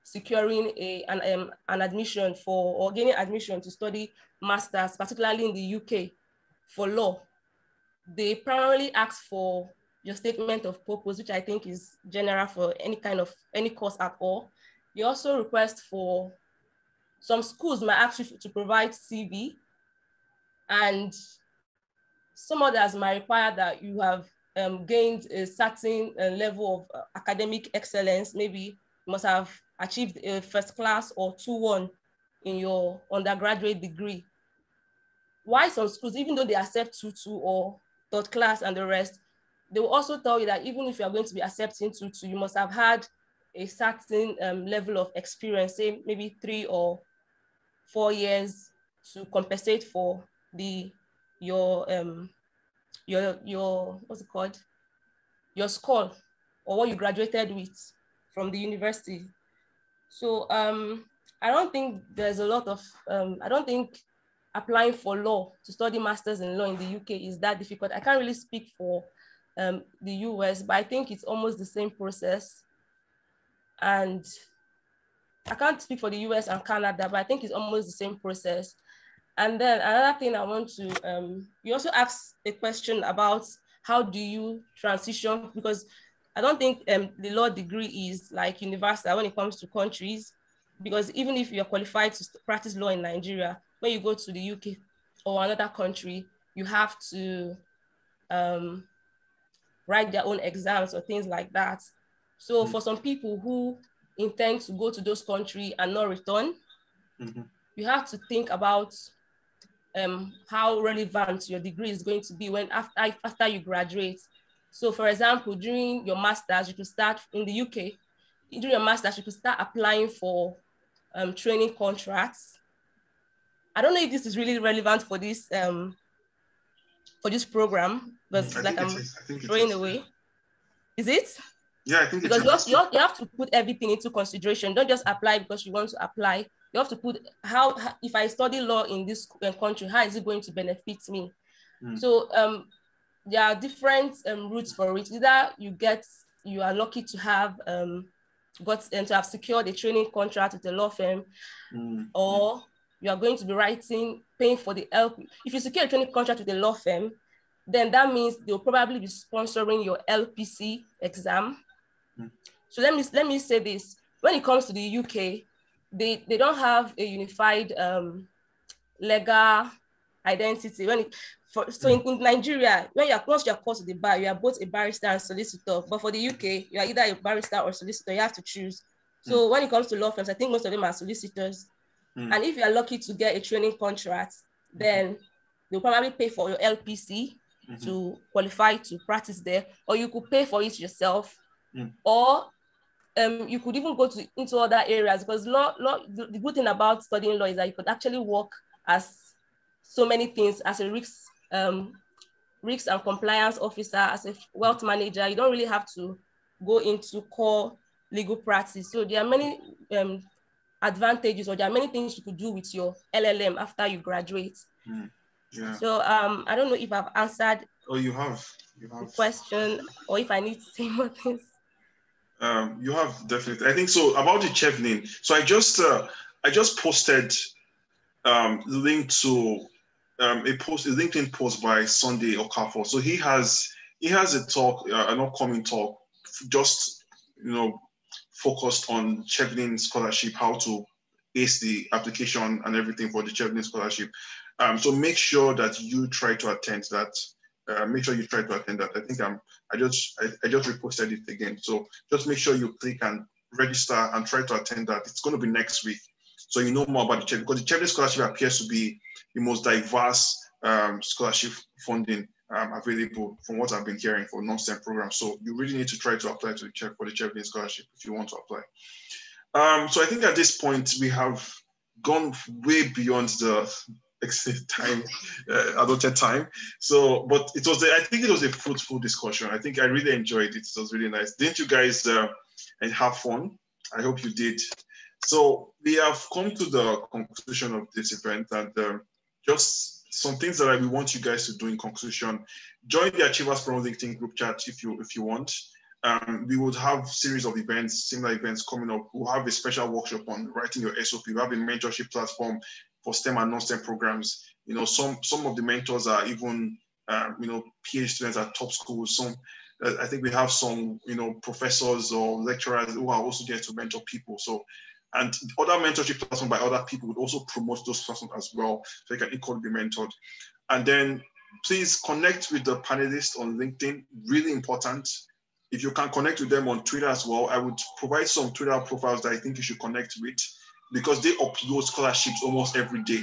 securing an admission or gaining admission to study masters, particularly in the UK for law. They primarily ask for your statement of purpose, which I think is general for any course at all. They also request for, some schools might ask you to provide CV, and some others might require that you have gained a certain level of academic excellence. Maybe you must have achieved a first class or 2-1 in your undergraduate degree. Why some schools, even though they accept 2-2 or third class and the rest, they will also tell you that even if you are going to be accepting 2-2, you must have had a certain level of experience, say maybe 3 or 4 years, to compensate for your what's it called? Your score, or what you graduated with from the university. So I don't think there's a lot of, I don't think applying for law, to study masters in law in the UK is that difficult. I can't really speak for the US, but I think it's almost the same process. And I can't speak for the US and Canada, but I think it's almost the same process. And then another thing I want to, you also asked a question about how do you transition, because I don't think the law degree is like universal when it comes to countries, because even if you're qualified to practice law in Nigeria, when you go to the UK or another country, you have to write their own exams or things like that. So for some people who intend to go to those countries and not return, you have to think about how relevant your degree is going to be when after you graduate. So for example, during your master's, you could start in the UK, during your master's, you could start applying for training contracts. I don't know if this is really relevant for this program, but it's like I'm throwing away. Is it? Yeah, I think because you have to put everything into consideration. Don't just apply because you want to apply. You have to put how if I study law in this country, how is it going to benefit me? So there are different routes for it. Either you are lucky to have to have secured a training contract with a law firm, or you are going to be paying for the LP. If you secure a training contract with a law firm, then that means they'll probably be sponsoring your LPC exam. So let me say this: when it comes to the UK, they don't have a unified legal identity. So in Nigeria, once you're called to the bar, you are both a barrister and solicitor. But for the UK, you are either a barrister or solicitor. You have to choose. So when it comes to law firms, I think most of them are solicitors. And if you are lucky to get a training contract, then they'll probably pay for your LPC to qualify to practice there, or you could pay for it yourself, or you could even go into other areas, because the good thing about studying law is that you could actually work as so many things, as a risk and compliance officer, as a wealth manager. You don't really have to go into core legal practice. So there are many advantages, or there are many things you could do with your LLM after you graduate. Yeah. So I don't know if I've answered. Oh, you have. The question, or if I need to say more things. You have definitely. I think so. About the chevening. So I just posted link to a LinkedIn post by Sunday Okafor. So he has a talk, an upcoming talk, just focused on chevening scholarship, how to ace the application and everything for the chevening scholarship. So make sure that you try to attend that. Make sure you try to attend that. I think I just reposted it again. So just make sure you click and register and try to attend that. It's going to be next week. So you know more about the chevening, because the chevening scholarship appears to be the most diverse scholarship funding available from what I've been hearing for non-STEM programs. So you really need to try to apply to for the chevening scholarship if you want to apply. So I think at this point we have gone way beyond the time, allotted time. So, but I think it was a fruitful discussion. I think I really enjoyed it. It was really nice. Didn't you guys have fun? I hope you did. So we have come to the conclusion of this event, and just some things that we want you guys to do in conclusion. Join the Achievers Forum LinkedIn group chat if you want. We would have series of events, similar events coming up. We'll have a special workshop on writing your SOP. We have a mentorship platform for STEM and non-STEM programs. Some of the mentors are even PhD students at top schools. Some I think we have some professors or lecturers who are also there to mentor people. So, and other mentorship platforms by other people would also promote those platforms as well, so you can equally be mentored. And then please connect with the panelists on LinkedIn. Really important. If you can connect with them on Twitter as well, I would provide some Twitter profiles that I think you should connect with, because they upload scholarships almost every day.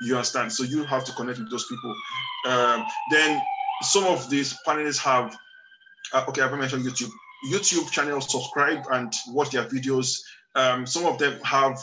You understand? So you have to connect with those people. Then some of these panelists have, okay, I've mentioned YouTube channels, subscribe and watch their videos. Some of them have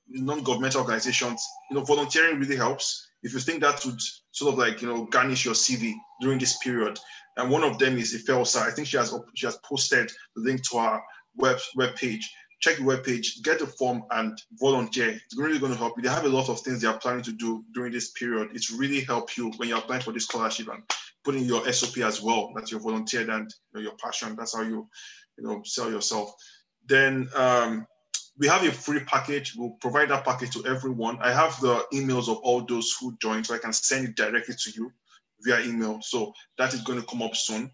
non-governmental organizations. Volunteering really helps. If you think that would sort of garnish your CV during this period. And one of them is Ifelsa. I think she has posted the link to our web page. Check the webpage, get the form, and volunteer. It's really going to help you. They have a lot of things they are planning to do during this period. It's really help you when you're applying for this scholarship and putting your SOP as well, that you volunteered and your passion. That's how you sell yourself. Then we have a free package. We'll provide that package to everyone. I have the emails of all those who joined, so I can send it directly to you via email. So that is going to come up soon.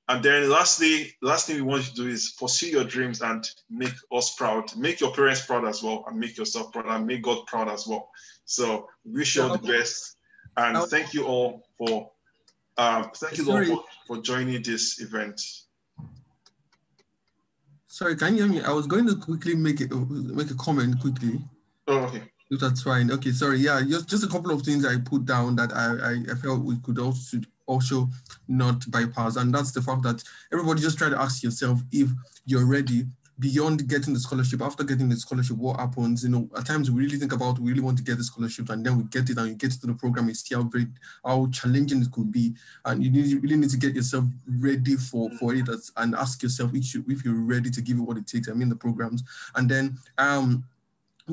And then last thing we want you to do is pursue your dreams and make us proud. Make your parents proud as well, and make yourself proud, and make God proud as well. So wish you all the best. And thank you all for for joining this event. Sorry, can you hear me? I was going to quickly make a comment quickly. Oh, okay. If that's fine. Okay, sorry. Yeah, just a couple of things I put down that I felt we could also not bypass, and that's the fact that everybody just try to ask yourself if you're ready beyond getting the scholarship. After getting the scholarship, what happens? At times we really think about, we really want to get the scholarship, and then we get it and you get to the program, you see how challenging it could be, and you really need to get yourself ready for it and ask yourself if you're ready to give it what it takes. I mean the programs. And then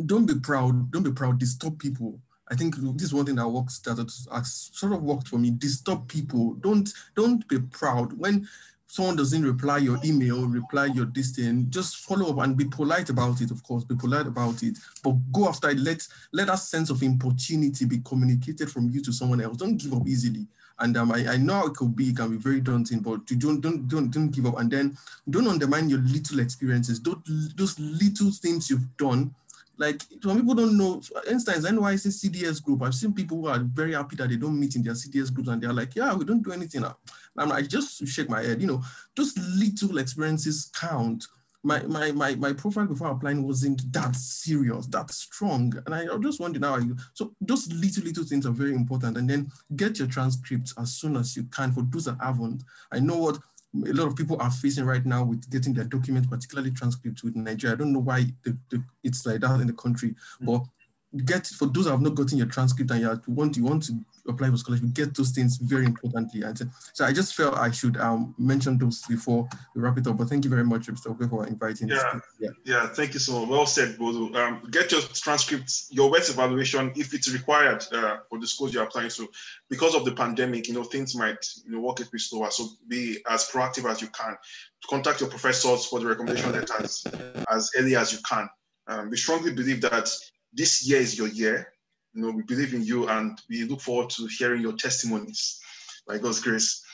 don't be proud, disturb people. I think this is one thing that sort of worked for me. Disturb people. Don't be proud. When someone doesn't reply your email, reply your distance, just follow up and be polite about it, of course, be polite about it. But go after it. Let that sense of importunity be communicated from you to someone else. Don't give up easily. And I know how it can be very daunting, but don't give up. And then don't undermine your little experiences. Those little things you've done. Like, some people don't know, for instance, NYC CDS group, I've seen people who are very happy that they don't meet in their CDS groups, and they're like, yeah, we don't do anything. I just shake my head, those little experiences count. My profile before applying wasn't that serious, that strong. And I just wondering how so those little things are very important. And then get your transcripts as soon as you can for those that haven't. I know what a lot of people are facing right now with getting their documents, particularly transcripts with Nigeria. I don't know why it's like that in the country, but for those who have not gotten your transcript and you want to apply for scholarship, get those things very importantly. And so I just felt I should mention those before we wrap it up. But thank you very much, Mr. Oke, for inviting us. Yeah, thank you so much. Well said, Bodu. Get your transcripts, your WET evaluation, if it's required for the schools you're applying to. Because of the pandemic, things might work a bit slower. So be as proactive as you can. Contact your professors for the recommendation letters as early as you can. We strongly believe that this year is your year. We believe in you, and we look forward to hearing your testimonies by God's grace.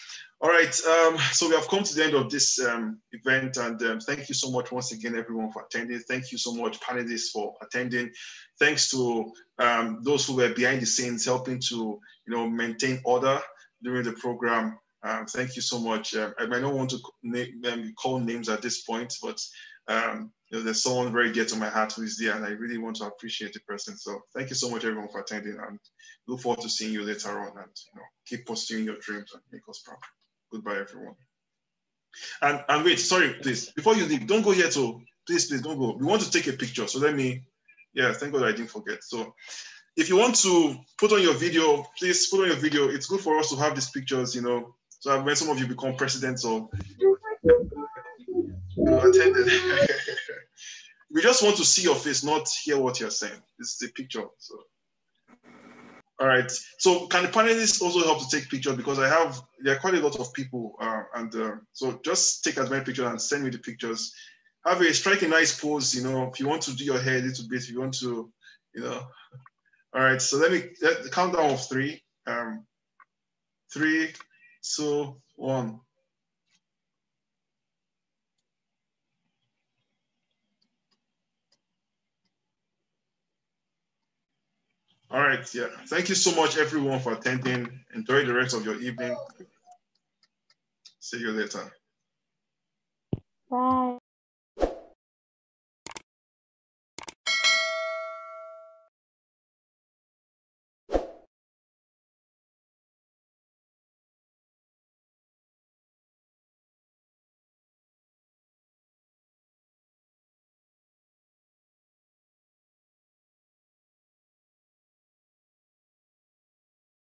All right, so we have come to the end of this event, and thank you so much once again, everyone, for attending. Thank you so much, panelists, for attending. Thanks to those who were behind the scenes helping to maintain order during the program. Thank you so much. I might not want to call names at this point, but there's someone very dear to my heart who is there, and I really want to appreciate the person. So thank you so much, everyone, for attending, and look forward to seeing you later on, and keep pursuing your dreams and make us proud. Goodbye, everyone. And wait, sorry, please, before you leave, don't go yet. So please, don't go. We want to take a picture. So thank God I didn't forget. So if you want to put on your video, please put on your video. It's good for us to have these pictures, so when some of you become presidents or attended. We just want to see your face, not hear what you're saying. It's the picture. So, all right. So can the panelists also help to take pictures, because there are quite a lot of people, so just take as many pictures and send me the pictures. Strike a nice pose. If you want to do your hair a little bit, if you want to, All right. So let the countdown of 3. 3, 2, 1. All right, yeah. Thank you so much, everyone, for attending. Enjoy the rest of your evening. See you later.